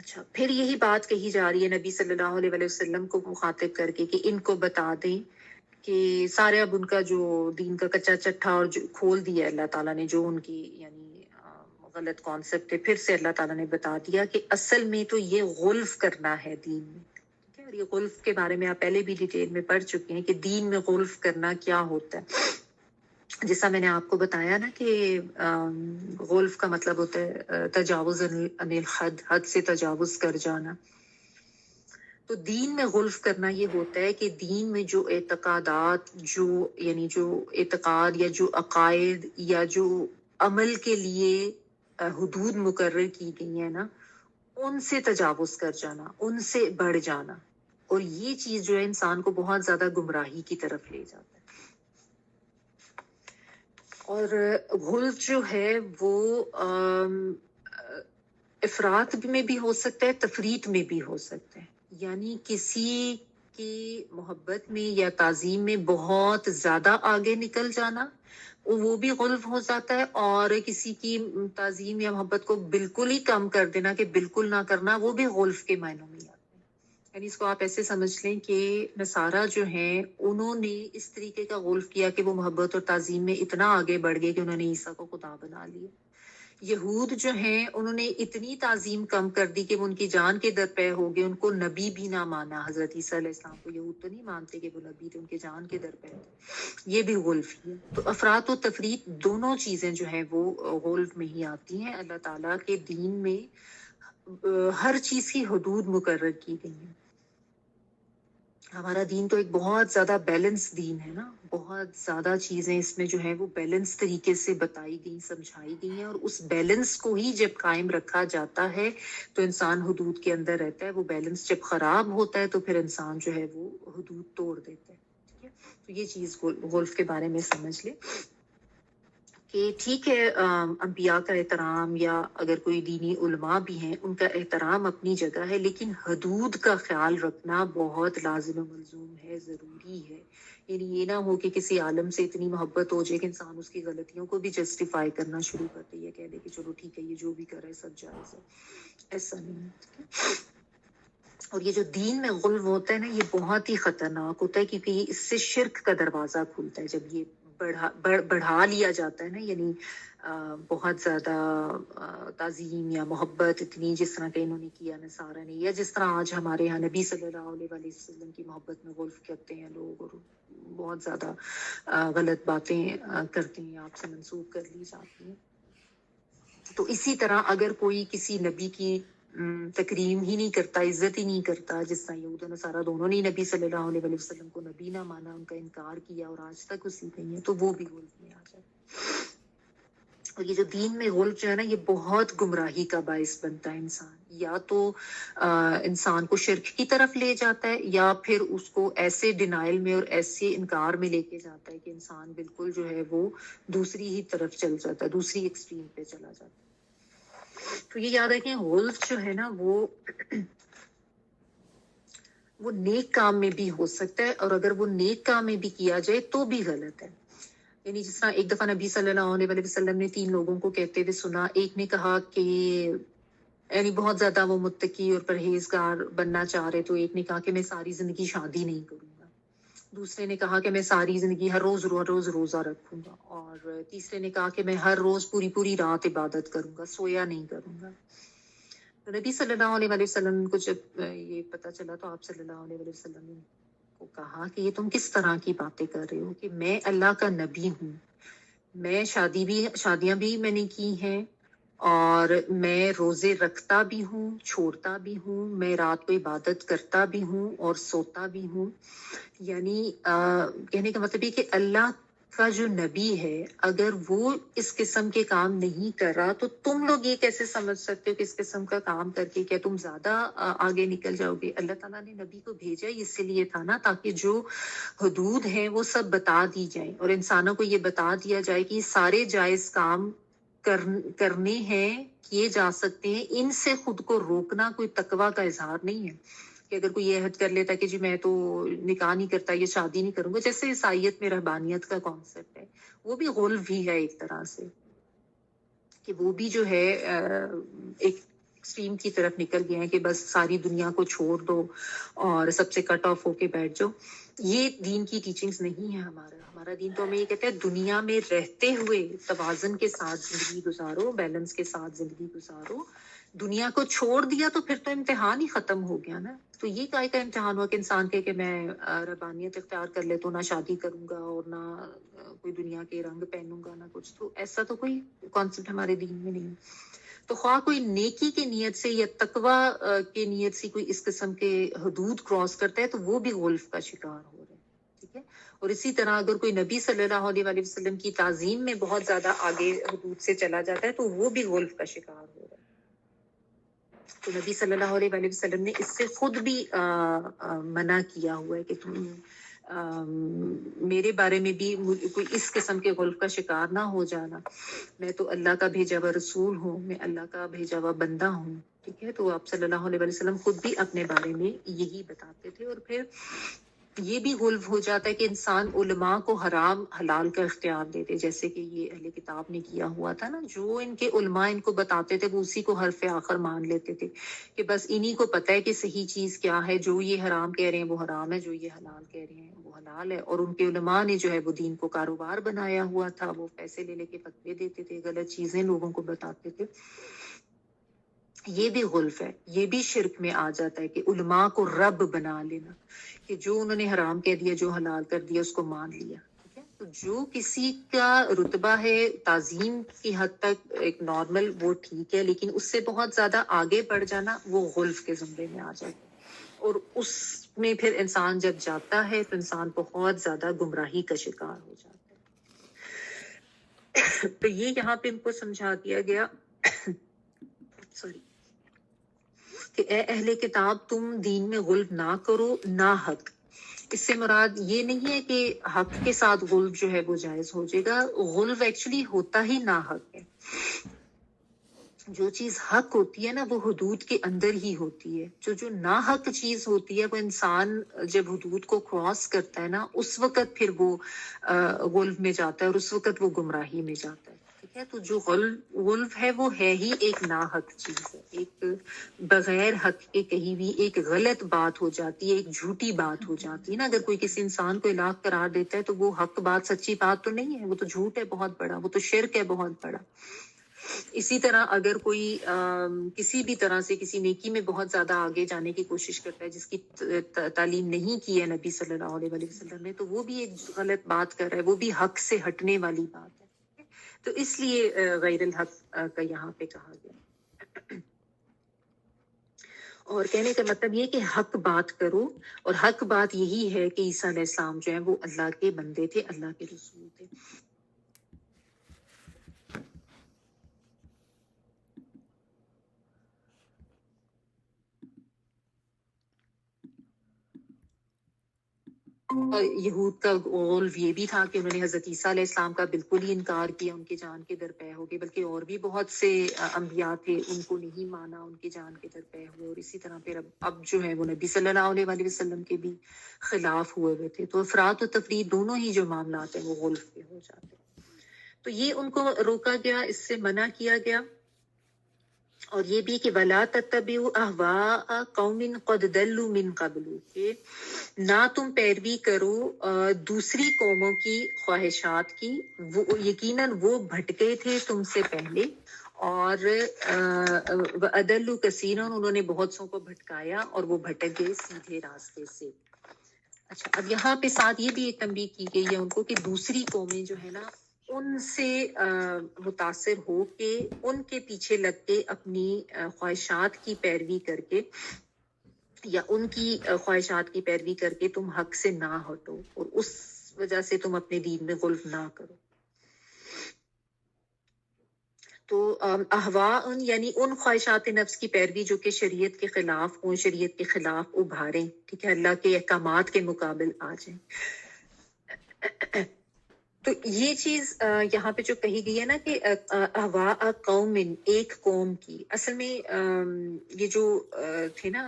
اچھا، پھر یہی بات کہی جا رہی ہے نبی صلی اللہ علیہ وسلم کو مخاطب کر کے کہ ان کو بتا دیں کہ سارے اب ان کا جو دین کا کچا چٹھا اور جو کھول دیا اللہ تعالیٰ نے، جو ان کی یعنی غلط کانسیپٹ ہے، پھر سے اللہ تعالیٰ نے بتا دیا کہ اصل میں تو یہ غلف کرنا ہے دین میں. ٹھیک ہے، اور یہ غلف کے بارے میں آپ پہلے بھی ڈیٹیل میں پڑھ چکے ہیں کہ دین میں غلف کرنا کیا ہوتا ہے. جیسا میں نے آپ کو بتایا نا کہ غلف کا مطلب ہوتا ہے تجاوز عن الحد، حد سے تجاوز کر جانا. تو دین میں غلف کرنا یہ ہوتا ہے کہ دین میں جو اعتقادات، جو یعنی جو اعتقاد یا جو عقائد یا جو عمل کے لیے حدود مقرر کی گئی ہیں نا، ان سے تجاوز کر جانا، ان سے بڑھ جانا. اور یہ چیز جو ہے انسان کو بہت زیادہ گمراہی کی طرف لے جاتا ہے. اور غلط جو ہے وہ افراط میں بھی ہو سکتا ہے، تفریط میں بھی ہو سکتا ہے. یعنی کسی کی محبت میں یا تعظیم میں بہت زیادہ آگے نکل جانا، وہ بھی غلط ہو جاتا ہے. اور کسی کی تعظیم یا محبت کو بالکل ہی کم کر دینا کہ بالکل نہ کرنا، وہ بھی غلط کے معنوں میں آتا ہے. یعنی اس کو آپ ایسے سمجھ لیں کہ نصارہ جو ہیں انہوں نے اس طریقے کا غلف کیا کہ وہ محبت اور تعظیم میں اتنا آگے بڑھ گئے کہ انہوں نے عیسیٰ کو خدا بنا لیا. یہود جو ہیں انہوں نے اتنی تعظیم کم کر دی کہ وہ ان کی جان کے در پہ ہو گئے، ان کو نبی بھی نہ مانا. حضرت عیسیٰ علیہ السلام کو یہود تو نہیں مانتے کہ وہ نبی تھے، ان کے جان کے در پہ تھے. یہ بھی غلف ہی ہے. تو افراط و تفریط دونوں چیزیں جو ہیں وہ غلف میں ہی آتی ہیں. اللہ تعالیٰ کے دین میں ہر چیز کی حدود مقرر کی گئی ہیں. ہمارا دین تو ایک بہت زیادہ بیلنس دین ہے نا، بہت زیادہ چیزیں اس میں جو ہے وہ بیلنس طریقے سے بتائی گئی، سمجھائی گئی ہیں. اور اس بیلنس کو ہی جب قائم رکھا جاتا ہے تو انسان حدود کے اندر رہتا ہے. وہ بیلنس جب خراب ہوتا ہے تو پھر انسان جو ہے وہ حدود توڑ دیتا ہے. ٹھیک ہے، تو یہ چیز غلف کے بارے میں سمجھ لیں کہ ٹھیک ہے انبیاء کا احترام یا اگر کوئی دینی علماء بھی ہیں ان کا احترام اپنی جگہ ہے، لیکن حدود کا خیال رکھنا بہت لازم و ملزوم ہے، ضروری ہے. یعنی یہ نہ ہو کہ کسی عالم سے اتنی محبت ہو جائے کہ انسان اس کی غلطیوں کو بھی جسٹیفائی کرنا شروع کر دے، یا کہہ دے کہ چلو ٹھیک ہے یہ جو بھی کر رہا ہے سب جائز ہے. ایسا نہیں ہے. اور یہ جو دین میں غلو ہوتا ہے نا، یہ بہت ہی خطرناک ہوتا ہے کیونکہ اس سے شرک کا دروازہ کھلتا ہے. جب یہ بڑھا لیا جاتا ہے نا، یعنی بہت زیادہ تعظیم یا محبت اتنی جس طرح کہ انہوں نے کیا نصارہ نے، یا جس طرح آج ہمارے یہاں نبی صلی اللہ علیہ وسلم کی محبت میں غلف کرتے ہیں لوگ، اور بہت زیادہ غلط باتیں کرتے ہیں، آپ سے منسوخ کر لی جاتی ہیں. تو اسی طرح اگر کوئی کسی نبی کی تکریم ہی نہیں کرتا، عزت ہی نہیں کرتا، جس طرح یہود و نصارہ دونوں نے نبی صلی اللہ علیہ وسلم کو نبی نہ مانا، ان کا انکار کیا اور آج تک اسی پہ ہیں، تو وہ بھی غلط میں آ جائے. اور یہ جو دین میں غلط جو ہے نا، یہ بہت گمراہی کا باعث بنتا ہے. انسان یا تو انسان کو شرک کی طرف لے جاتا ہے، یا پھر اس کو ایسے ڈینائل میں اور ایسے انکار میں لے کے جاتا ہے کہ انسان بالکل جو ہے وہ دوسری ہی طرف چل جاتا ہے، دوسری ایکسٹریم پہ چلا جاتا ہے. تو یہ یاد رکھیں غلط جو ہے نا وہ نیک کام میں بھی ہو سکتا ہے، اور اگر وہ نیک کام میں بھی کیا جائے تو بھی غلط ہے. یعنی جس طرح ایک دفعہ نبی صلی اللہ علیہ وسلم نے 3 لوگوں کو کہتے ہوئے سنا. ایک نے کہا کہ یعنی بہت زیادہ وہ متقی اور پرہیزگار بننا چاہ رہے، تو ایک نے کہا کہ میں ساری زندگی شادی نہیں کروں گا. دوسرے نے کہا کہ میں ساری زندگی ہر روز روزہ رکھوں گا. اور تیسرے نے کہا کہ میں ہر روز پوری رات عبادت کروں گا، سویا نہیں کروں گا. تو نبی صلی اللہ علیہ وسلم کو جب یہ پتا چلا تو آپ صلی اللہ علیہ وسلم نے کو کہا کہ یہ تم کس طرح کی باتیں کر رہے ہو، کہ میں اللہ کا نبی ہوں، میں شادیاں بھی میں نے کی ہیں، اور میں روزے رکھتا بھی ہوں، چھوڑتا بھی ہوں، میں رات کو عبادت کرتا بھی ہوں اور سوتا بھی ہوں. یعنی کہنے کا مطلب یہ کہ اللہ کا جو نبی ہے اگر وہ اس قسم کے کام نہیں کر رہا تو تم لوگ یہ کیسے سمجھ سکتے ہو کہ اس قسم کا کام کر کے کیا تم زیادہ آگے نکل جاؤ گے. اللہ تعالیٰ نے نبی کو بھیجا اس لیے تھا نا، تاکہ جو حدود ہیں وہ سب بتا دی جائیں، اور انسانوں کو یہ بتا دیا جائے کہ یہ سارے جائز کام کرنے ہیں، کیے جا سکتے ہیں. ان سے خود کو روکنا کوئی تقویٰ کا اظہار نہیں ہے کہ اگر کوئی یہ عہد کر لیتا کہ جی میں تو نکاح نہیں کرتا، یہ شادی نہیں کروں گا. جیسے عیسائیت میں رہبانیت کا کانسیپٹ ہے، وہ بھی غلو بھی ہے ایک طرح سے، کہ وہ بھی جو ہے ایک ایکسٹریم کی طرف نکل گئے ہیں کہ بس ساری دنیا کو چھوڑ دو اور سب سے کٹ آف ہو کے بیٹھ جاؤ. یہ دین کی ٹیچنگز نہیں ہے. ہمارا دین تو ہمیں یہ کہتا ہے دنیا میں رہتے ہوئے توازن کے ساتھ زندگی گزارو، بیلنس کے ساتھ زندگی گزارو. دنیا کو چھوڑ دیا تو پھر تو امتحان ہی ختم ہو گیا نا. تو یہ کا امتحان ہوا کہ انسان کہ میں ربانیت اختیار کر لے تو نہ شادی کروں گا اور نہ کوئی دنیا کے رنگ پہنوں گا نہ کچھ. تو ایسا تو کوئی کانسیپٹ ہمارے دین میں نہیں. تو خواہ کوئی نیکی کے نیت سے یا تقوی کے نیت سے کوئی اس قسم کے حدود کراس کرتا ہے تو وہ بھی غلف کا شکار ہو رہا ہے. ٹھیک ہے. اور اسی طرح اگر کوئی نبی صلی اللہ علیہ وآلہ وسلم کی تعظیم میں بہت زیادہ آگے حدود سے چلا جاتا ہے تو وہ بھی غلف کا شکار ہو رہا ہے. تو نبی صلی اللہ علیہ وآلہ وسلم نے اس سے خود بھی منع کیا ہوا ہے کہ تم میرے بارے میں بھی کوئی اس قسم کے غلف کا شکار نہ ہو جانا. میں تو اللہ کا بھیجا ہوا رسول ہوں، میں اللہ کا بھیجا ہوا بندہ ہوں. ٹھیک ہے. تو آپ صلی اللہ علیہ وسلم خود بھی اپنے بارے میں یہی بتاتے تھے. اور پھر یہ بھی غلف ہو جاتا ہے کہ انسان علماء کو حرام حلال کا اختیار دیتے، جیسے کہ یہ اہل کتاب نے کیا ہوا تھا نا. جو ان کے علماء ان کو بتاتے تھے وہ اسی کو حرف آخر مان لیتے تھے کہ بس انہی کو پتہ ہے کہ صحیح چیز کیا ہے. جو یہ حرام کہہ رہے ہیں وہ حرام ہے، جو یہ حلال کہہ رہے ہیں وہ حلال ہے. اور ان کے علماء نے جو ہے وہ دین کو کاروبار بنایا ہوا تھا. وہ پیسے لے لے کے فتوے دیتے تھے، غلط چیزیں لوگوں کو بتاتے تھے. یہ بھی غلف ہے، یہ بھی شرک میں آ جاتا ہے کہ علماء کو رب بنا لینا، کہ جو انہوں نے حرام کہہ دیا، جو حلال کر دیا اس کو مان لیا. ٹھیک ہے. تو جو کسی کا رتبہ ہے تعظیم کی حد تک ایک نارمل وہ ٹھیک ہے، لیکن اس سے بہت زیادہ آگے بڑھ جانا وہ غلف کے زمرے میں آ جاتا ہے. اور اس میں پھر انسان جب جاتا ہے تو انسان بہت زیادہ گمراہی کا شکار ہو جاتا ہے. تو یہ یہاں پہ ان کو سمجھا دیا گیا سوری کہ اے اہل کتاب تم دین میں غلف نہ کرو نہ حق. اس سے مراد یہ نہیں ہے کہ حق کے ساتھ غلف جو ہے وہ جائز ہو جائے گا. غلف ایکچولی ہوتا ہی نہ حق ہے. جو چیز حق ہوتی ہے نا وہ حدود کے اندر ہی ہوتی ہے. جو ناحق چیز ہوتی ہے وہ انسان جب حدود کو کراس کرتا ہے نا اس وقت پھر وہ غلف میں جاتا ہے اور اس وقت وہ گمراہی میں جاتا ہے. ٹھیک ہے. تو جو غلف ہے وہ ہے ہی ایک ناحق چیز ہے، ایک بغیر حق کے کہیں بھی ایک غلط بات ہو جاتی ہے، ایک جھوٹی بات ہو جاتی ہے نا. اگر کوئی کسی انسان کو الہ قرار دیتا ہے تو وہ حق بات سچی بات تو نہیں ہے، وہ تو جھوٹ ہے بہت بڑا، وہ تو شرک ہے بہت بڑا. اسی طرح اگر کوئی کسی بھی طرح سے کسی نیکی میں بہت زیادہ آگے جانے کی کوشش کرتا ہے جس کی تعلیم نہیں کی ہے نبی صلی اللہ علیہ وسلم نے، تو وہ بھی ایک غلط بات کر رہا ہے، وہ بھی حق سے ہٹنے والی بات ہے. تو اس لیے غیر الحق کا یہاں پہ کہا گیا. اور کہنے کا مطلب یہ کہ حق بات کرو، اور حق بات یہی ہے کہ عیسیٰ علیہ السلام جو ہے وہ اللہ کے بندے تھے، اللہ کے رسول تھے. یہود کا غلف یہ بھی تھا کہ انہوں نے حضرت عیسیٰ علیہ السلام کا بالکل ہی انکار کیا، ان کی جان کے درپے ہو گئے. بلکہ اور بھی بہت سے انبیاء تھے، ان کو نہیں مانا، ان کی جان کے درپے ہوئے. اور اسی طرح پھر اب جو ہے وہ نبی صلی اللہ علیہ وآلہ وسلم کے بھی خلاف ہوئے تھے. تو افراط و تفریط دونوں ہی جو معاملات ہیں وہ غلف کے ہو جاتے ہیں. تو یہ ان کو روکا گیا، اس سے منع کیا گیا. اور یہ بھی کہ وَلَا تَتَّبِعُوا أَهْوَاءَ قَوْمٍ قَدْ ضَلُّوا مِن قَبْلُ، کہ نہ تم پیروی کرو دوسری قوموں کی خواہشات کی، وہ یقیناً وہ بھٹکے تھے تم سے پہلے. اور وَأَضَلُّوا كَثِيرًا، انہوں نے بہت سو کو بھٹکایا اور وہ بھٹک گئے سیدھے راستے سے. اچھا، اب یہاں پہ ساتھ یہ بھی ایک تنبیہ کی گئی ہے ان کو کہ دوسری قومیں جو ہے نا ان سے متاثر ہو کے ان کے پیچھے لگ کے اپنی خواہشات کی پیروی کر کے یا ان کی خواہشات کی پیروی کر کے تم حق سے نہ ہٹو، اور اس وجہ سے تم اپنے دین میں غلف نہ کرو. تو احواء یعنی ان خواہشات نفس کی پیروی جو کہ شریعت کے خلاف ہوں، شریعت کے خلاف ابھاریں. ٹھیک ہے، اللہ کے احکامات کے مقابل آ جائیں. تو یہ چیز یہاں پہ جو کہی گئی ہے نا کہ احواء قوم، ایک قوم کی، اصل میں یہ جو تھے نا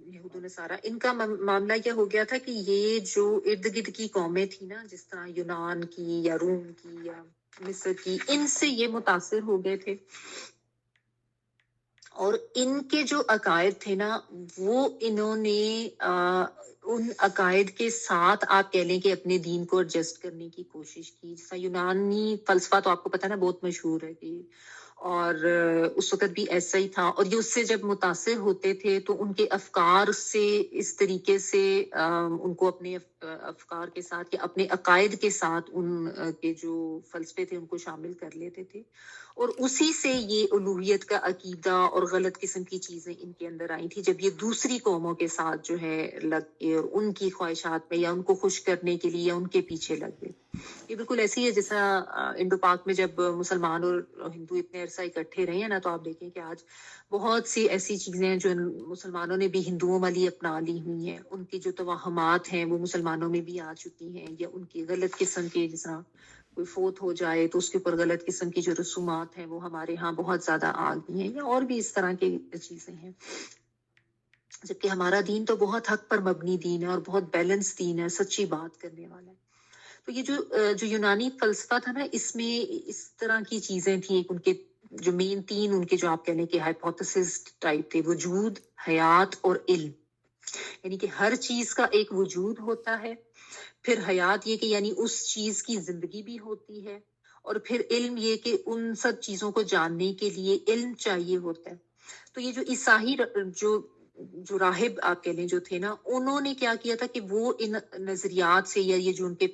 یہود و نصارہ، ان کا معاملہ یہ ہو گیا تھا کہ یہ جو ارد گرد کی قومیں تھیں نا، جس طرح یونان کی یا روم کی یا مصر کی، ان سے یہ متاثر ہو گئے تھے ان کے جو عقائد تھے نا وہ انہوں نے ان عقائد کے ساتھ آپ کہہ لیں کہ اپنے دین کو ایڈجسٹ کرنے کی کوشش کی. جیسا یونانی فلسفہ تو آپ کو پتا نا بہت مشہور ہے کہ، اور اس وقت بھی ایسا ہی تھا، اور یہ اس سے جب متاثر ہوتے تھے تو ان کے افکار سے اس طریقے سے ان کو اپنے افکار کے ساتھ یا اپنے عقائد کے ساتھ ان کے جو فلسفے تھے ان کو شامل کر لیتے تھے، اور اسی سے یہ الوہیت کا عقیدہ اور غلط قسم کی چیزیں ان کے اندر آئی تھی، جب یہ دوسری قوموں کے ساتھ جو ہے لگ کے اور ان کی خواہشات میں یا ان کو خوش کرنے کے لیے یا ان کے پیچھے لگ گئے. یہ بالکل ایسی ہے جیسا انڈو پاک میں جب مسلمان اور ہندو اتنے عرصہ اکٹھے رہے ہیں نا، تو آپ دیکھیں کہ آج بہت سی ایسی چیزیں ہیں جو مسلمانوں نے بھی ہندوؤں والی اپنا لی ہوئی ہیں. ان کی جو توہمات ہیں وہ مسلمانوں میں بھی آ چکی ہیں، یا ان کی غلط قسم کے، جیسا کوئی فوت ہو جائے تو اس کے اوپر غلط قسم کی جو رسومات ہیں وہ ہمارے ہاں بہت زیادہ آ گئی ہیں، یا اور بھی اس طرح کی چیزیں ہیں. جبکہ ہمارا دین تو بہت حق پر مبنی دین ہے اور بہت بیلنس دین ہے، سچی بات کرنے والا ہے. تو یہ جو یونانی فلسفہ تھا نا، اس میں اس طرح کی چیزیں تھیں. ایک ان کے جو مین تین ان کے جو آپ کہنے کے ہائپوتھیسس ٹائپ تھے، وجود، حیات اور علم. یعنی کہ ہر چیز کا ایک وجود ہوتا ہے، پھر حیات یہ کہ یعنی اس چیز کی زندگی بھی ہوتی ہے، اور پھر علم یہ کہ ان سب چیزوں کو جاننے کے لیے علم چاہیے ہوتا ہے. تو یہ جو عیسائی جو راہب آپ کہہ لیں جو تھے نا، انہوں نے کیا کیا تھا کہ وہ ان نظریات سے یا یہ جو ان کے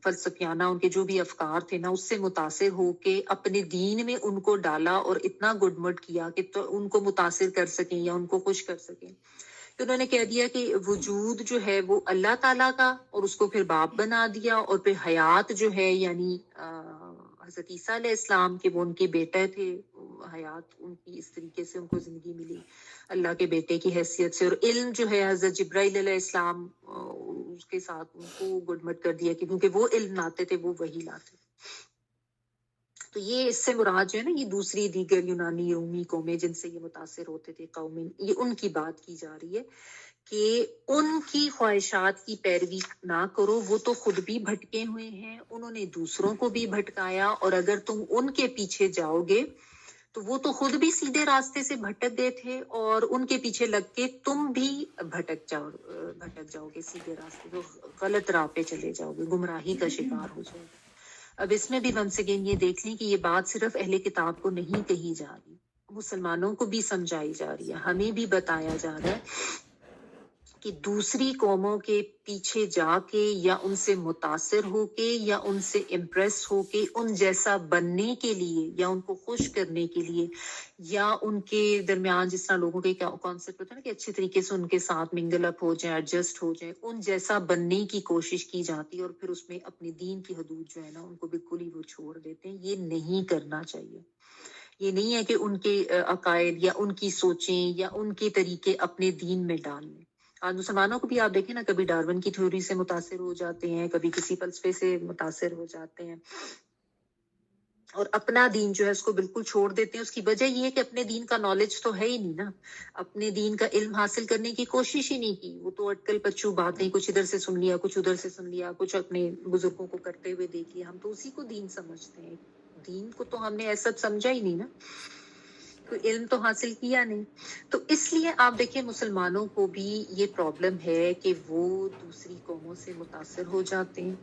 فلسفیانہ ان کے جو بھی افکار تھے نا، اس سے متاثر ہو کے اپنے دین میں ان کو ڈالا اور اتنا گڈمٹ کیا کہ تو ان کو متاثر کر سکیں یا ان کو خوش کر سکیں. تو انہوں نے کہہ دیا کہ وجود جو ہے وہ اللہ تعالیٰ کا، اور اس کو پھر باپ بنا دیا، اور پھر حیات جو ہے یعنی حضرت عیسیٰ علیہ السلام کے وہ ان کے بیٹے تھے، حیات ان کی اس طریقے سے ان کو زندگی ملی اللہ کے بیٹے کی حیثیت سے. اور علم جو ہے حضرت جبرائیل علیہ السلام اس کے ساتھ ان کو گڈمٹ کر دیا کہ کیونکہ وہ علم لاتے تھے، وہ وہی لاتے. تو یہ اس سے مراد جو ہے نا، یہ دوسری دیگر یونانی رومی قومیں جن سے یہ متاثر ہوتے تھے قومیں، یہ ان کی بات کی جا رہی ہے کہ ان کی خواہشات کی پیروی نہ کرو. وہ تو خود بھی بھٹکے ہوئے ہیں، انہوں نے دوسروں کو بھی بھٹکایا، اور اگر تم ان کے پیچھے جاؤ گے تو وہ تو خود بھی سیدھے راستے سے بھٹک گئے تھے، اور ان کے پیچھے لگ کے تم بھی بھٹک جاؤ گے سیدھے راستے، تو غلط راہ پہ چلے جاؤ گے، گمراہی کا شکار ہو جاؤ گے. اب اس میں بھی ونس اگین یہ دیکھ لیں کہ یہ بات صرف اہل کتاب کو نہیں کہی جا رہی، مسلمانوں کو بھی سمجھائی جا رہی ہے. ہمیں بھی بتایا جا رہا ہے کہ دوسری قوموں کے پیچھے جا کے یا ان سے متاثر ہو کے یا ان سے امپریس ہو کے ان جیسا بننے کے لیے یا ان کو خوش کرنے کے لیے یا ان کے درمیان جس طرح لوگوں کے کانسیپٹ ہوتا ہے نا کہ اچھی طریقے سے ان کے ساتھ منگل اپ ہو جائیں، ایڈجسٹ ہو جائیں، ان جیسا بننے کی کوشش کی جاتی ہے، اور پھر اس میں اپنے دین کی حدود جو ہے نا ان کو بالکل ہی وہ چھوڑ دیتے ہیں. یہ نہیں کرنا چاہیے. یہ نہیں ہے کہ ان کے عقائد یا ان کی سوچیں یا ان کے طریقے اپنے دین میں ڈال لیں. آج مسلمانوں کو بھی آپ دیکھیں نا، کبھی ڈارون کی تھیوری سے متاثر ہو جاتے ہیں، کبھی کسی فلسفے سے متاثر ہو جاتے ہیں، اور اپنا دین جو ہے اس کو بالکل چھوڑ دیتے ہیں. اس کی وجہ یہ ہے کہ اپنے دین کا نالج تو ہے ہی نہیں نا، اپنے دین کا علم حاصل کرنے کی کوشش ہی نہیں کی. وہ تو اٹکل پچو باتیں، کچھ ادھر سے سن لیا، کچھ ادھر سے سن لیا، کچھ اپنے بزرگوں کو کرتے ہوئے دیکھ لیا. ہم تو اسی کو دین سمجھتے ہیں. دین کو تو ہم نے ایسا سمجھا ہی نہیں نا، تو علم تو حاصل کیا نہیں. تو اس لیے آپ دیکھیں مسلمانوں کو بھی یہ پرابلم ہے کہ وہ دوسری قوموں سے متاثر ہو جاتے ہیں،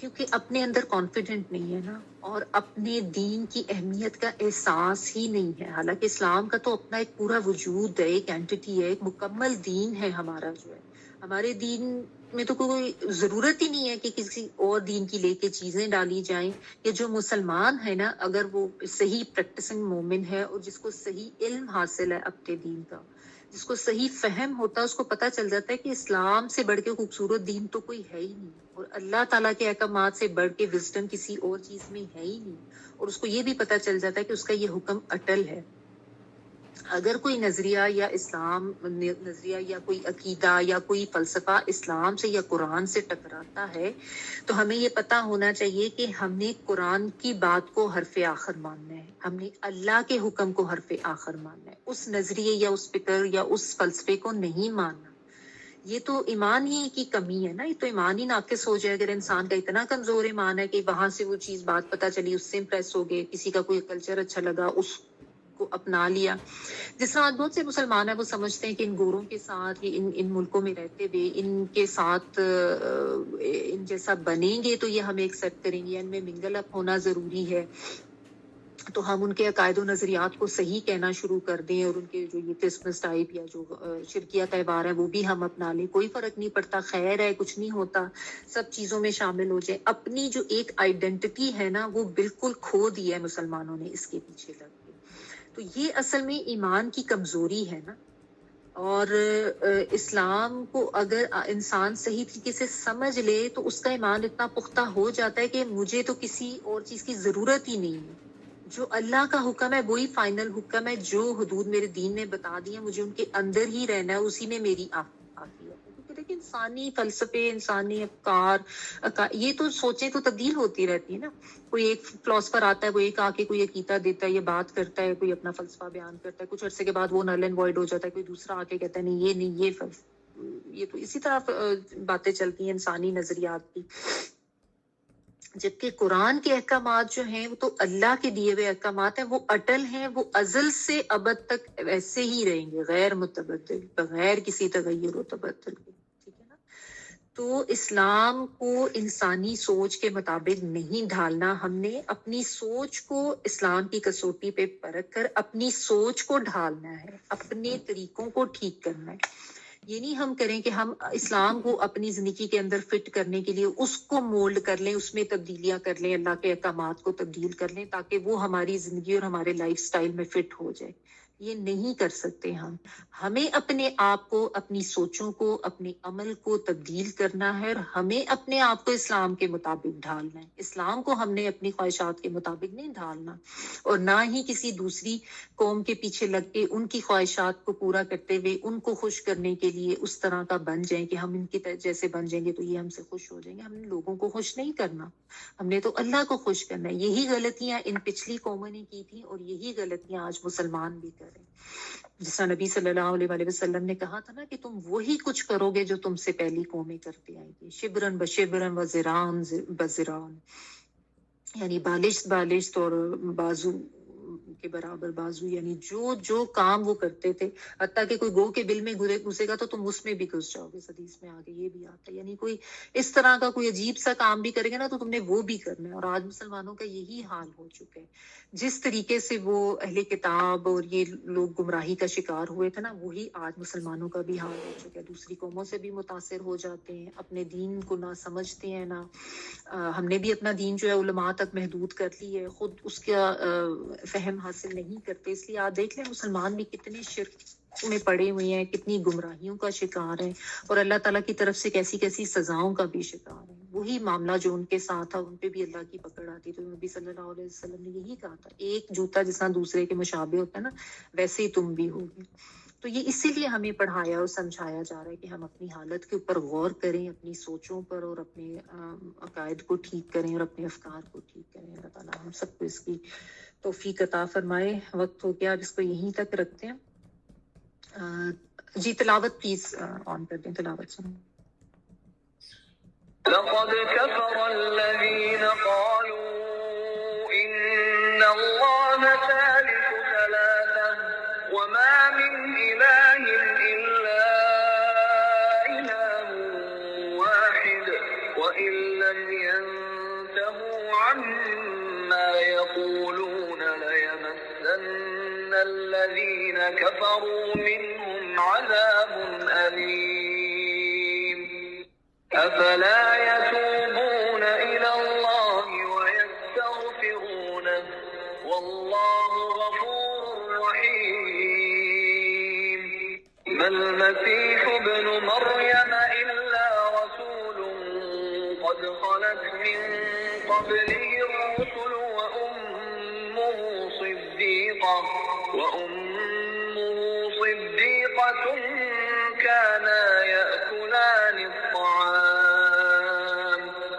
کیونکہ اپنے اندر کانفیڈنٹ نہیں ہے نا، اور اپنے دین کی اہمیت کا احساس ہی نہیں ہے. حالانکہ اسلام کا تو اپنا ایک پورا وجود ہے، ایک اینٹیٹی ہے، ایک مکمل دین ہے ہمارا جو ہے. ہمارے دین میں تو کوئی ضرورت ہی نہیں ہے کہ کسی اور دین کی لے کے چیزیں ڈالی جائیں. کہ جو مسلمان ہے نا، اگر وہ صحیح پریکٹسنگ مومن ہے اور جس کو صحیح علم حاصل ہے اپنے دین کا، جس کو صحیح فہم ہوتا ہے، اس کو پتہ چل جاتا ہے کہ اسلام سے بڑھ کے خوبصورت دین تو کوئی ہے ہی نہیں، اور اللہ تعالیٰ کے احکامات سے بڑھ کے وزڈم کسی اور چیز میں ہے ہی نہیں. اور اس کو یہ بھی پتہ چل جاتا ہے کہ اس کا یہ حکم اٹل ہے. اگر کوئی نظریہ یا اسلام نظریہ یا کوئی عقیدہ یا کوئی فلسفہ اسلام سے یا قرآن سے ٹکراتا ہے، تو ہمیں یہ پتہ ہونا چاہیے کہ ہم نے قرآن کی بات کو حرف آخر ماننا ہے، ہم نے اللہ کے حکم کو حرف آخر ماننا ہے، اس نظریے یا اس فکر یا اس فلسفے کو نہیں ماننا. یہ تو ایمان ہی کی کمی ہے نا، یہ تو ایمان ہی ناقص ہو جائے اگر انسان کا اتنا کمزور ایمان ہے کہ وہاں سے وہ چیز بات پتہ چلی، اس سے امپریس ہو گئے، کسی کا کوئی کلچر اچھا لگا، اس کو اپنا لیا. جس طرح آج بہت سے مسلمان ہیں وہ سمجھتے ہیں کہ ان گوروں کے ساتھ ان ملکوں میں رہتے ہوئے ان کے ساتھ ان جیسا بنیں گے تو یہ ہمیں ایکسیپٹ کریں گے, ان میں منگل اپ ہونا ضروری ہے, تو ہم ان کے عقائد و نظریات کو صحیح کہنا شروع کر دیں اور ان کے جو یہ کرسمس ٹائپ یا جو شرکیہ تہوار ہے وہ بھی ہم اپنا لیں, کوئی فرق نہیں پڑتا, خیر ہے, کچھ نہیں ہوتا, سب چیزوں میں شامل ہو جائے. اپنی جو ایک آئیڈینٹی ہے نا وہ بالکل کھو دی ہے مسلمانوں نے اس کے پیچھے لگ کے. تو یہ اصل میں ایمان کی کمزوری ہے نا. اور اسلام کو اگر انسان صحیح طریقے سے سمجھ لے تو اس کا ایمان اتنا پختہ ہو جاتا ہے کہ مجھے تو کسی اور چیز کی ضرورت ہی نہیں ہے. جو اللہ کا حکم ہے وہی فائنل حکم ہے, جو حدود میرے دین نے بتا دی ہیں مجھے ان کے اندر ہی رہنا ہے, اسی میں میری آتی ہے. کیونکہ دیکھیں انسانی فلسفے, انسانی افکار یہ تو سوچیں تو تبدیل ہوتی رہتی ہے نا. کوئی ایک فلاسفر آتا ہے, وہ ایک آ کے کوئی عقیدہ دیتا ہے, یہ بات کرتا ہے, کوئی اپنا فلسفہ بیان کرتا ہے, کچھ عرصے کے بعد وہ نل اینڈ وائڈ ہو جاتا ہے, کوئی دوسرا آ کے کہتا ہے نہیں یہ نہیں, یہ تو اسی طرح باتیں چلتی ہیں انسانی نظریات کی. جبکہ قرآن کے احکامات جو ہیں وہ تو اللہ کے دیے ہوئے احکامات ہیں, وہ اٹل ہیں, وہ ازل سے ابد تک ویسے ہی رہیں گے, غیر متبدل, بغیر کسی تغیر و تبدل کے. ٹھیک ہے نا. تو اسلام کو انسانی سوچ کے مطابق نہیں ڈھالنا, ہم نے اپنی سوچ کو اسلام کی کسوٹی پہ پرکھ کر اپنی سوچ کو ڈھالنا ہے, اپنے طریقوں کو ٹھیک کرنا ہے. یہ نہیں ہم کریں کہ ہم اسلام کو اپنی زندگی کے اندر فٹ کرنے کے لیے اس کو مولڈ کر لیں, اس میں تبدیلیاں کر لیں, اللہ کے احکامات کو تبدیل کر لیں تاکہ وہ ہماری زندگی اور ہمارے لائف سٹائل میں فٹ ہو جائے. یہ نہیں کر سکتے ہم. ہمیں اپنے آپ کو, اپنی سوچوں کو, اپنے عمل کو تبدیل کرنا ہے اور ہمیں اپنے آپ کو اسلام کے مطابق ڈھالنا ہے. اسلام کو ہم نے اپنی خواہشات کے مطابق نہیں ڈھالنا, اور نہ ہی کسی دوسری قوم کے پیچھے لگ کے ان کی خواہشات کو پورا کرتے ہوئے ان کو خوش کرنے کے لیے اس طرح کا بن جائیں کہ ہم ان کی جیسے بن جائیں گے تو یہ ہم سے خوش ہو جائیں گے. ہم نے لوگوں کو خوش نہیں کرنا, ہم نے تو اللہ کو خوش کرنا ہے. یہی غلطیاں ان پچھلی قوموں نے کی تھیں اور یہی غلطیاں آج مسلمان بھی کر رہے ہیں. جس طرح نبی صلی اللہ علیہ وسلم نے کہا تھا نا کہ تم وہی کچھ کرو گے جو تم سے پہلی قومیں کرتی آئی تھی, شبرن بشبرن و زران بزران, یعنی بالشت اور بازو کے برابر بازو, یعنی جو کام وہ کرتے تھے, حتیٰ کہ کوئی گو کے بل میں گھسے گا تو تم اس میں بھی گھس جاؤ گے. حدیث میں آگے یہ بھی آتا ہے, یعنی کوئی اس طرح کا کوئی عجیب سا کام بھی کرے گا نا تو تم نے وہ بھی کرنا ہے. اور آج مسلمانوں کا یہی حال ہو چکا ہے. جس طریقے سے وہ اہل کتاب اور یہ لوگ گمراہی کا شکار ہوئے تھے نا, وہی آج مسلمانوں کا بھی حال ہو چکا ہے. دوسری قوموں سے بھی متاثر ہو جاتے ہیں, اپنے دین کو نہ سمجھتے ہیں, نہ ہم نے بھی اپنا دین جو ہے علماء تک محدود کر لی ہے, خود اس کا فہم حاصل نہیں کرتے. اس لیے آپ دیکھ لیں مسلمان بھی کتنے شرک میں پڑے ہوئے ہیں, کتنی گمراہیوں کا شکار ہیں, اور اللہ تعالیٰ کی طرف سے کیسی کیسی سزاؤں کا بھی شکار ہیں. وہی معاملہ جو ان کے ساتھ تھا ان پہ بھی اللہ کی پکڑ آتی. تو نبی صلی اللہ علیہ وسلم نے یہی کہا تھا, ایک جوتا جس طرح دوسرے کے مشابہ ہوتا ہے نا, ویسے ہی تم بھی ہوگے. تو یہ اسی لیے ہمیں پڑھایا اور سمجھایا جا رہا ہے کہ ہم اپنی حالت کے اوپر غور کریں, اپنی سوچوں پر, اور اپنے عقائد کو ٹھیک کریں اور اپنے افکار کو ٹھیک کریں. اللہ تعالیٰ ہم سب کو اس کی توفیق عطا فرمائے. وقت ہو گیا, اب اس کو یہیں تک رکھتے ہیں. جی تلاوت پلیز آن کر دیں, تلاوت سنیں. لقد كفر الذين قالوا إن الله ثالث ثلاثة وما من إله إلا إله واحد وإن لم ينتهوا عما يقولون ليمسن الذين كفروا منهم عذاب أليم. أفلا يتوبون إلى الله ويستغفرونه والله غفور رحيم. ما المسيح ابن مريم إلا رسول قد خلت من قبله الرسل وأمه صديقة كانا يأكلان الطعام.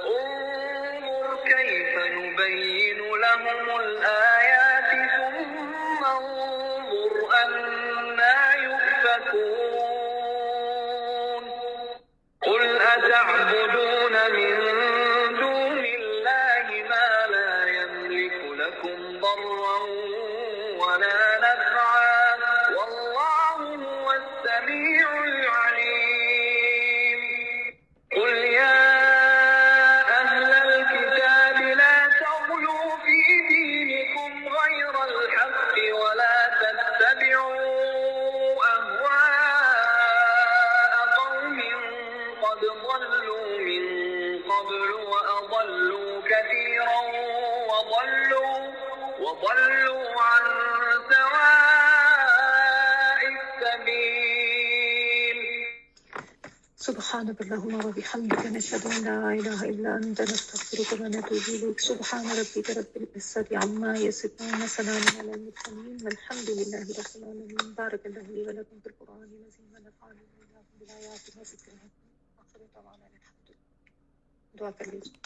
انظر كيف نبين لهم الآيات ثم انظر أنا يؤفكون. قل أتعبدون من دون الله ما لا يملك لكم ضرا ولا نفعا سبحانك اللهم وبحمدك نشهد ان لا اله الا انت نستغفرك ونتوب اليك سبحان ربك رب العزة عما يصفون وسلام على المرسلين والحمد لله رب العالمين. بارك الله لي ولكم في القرآن العظيم ونفعني واياكم بالآيات والذكر الحكيم. آخر دعوانا الحمد لله. دعا کر لیجیے.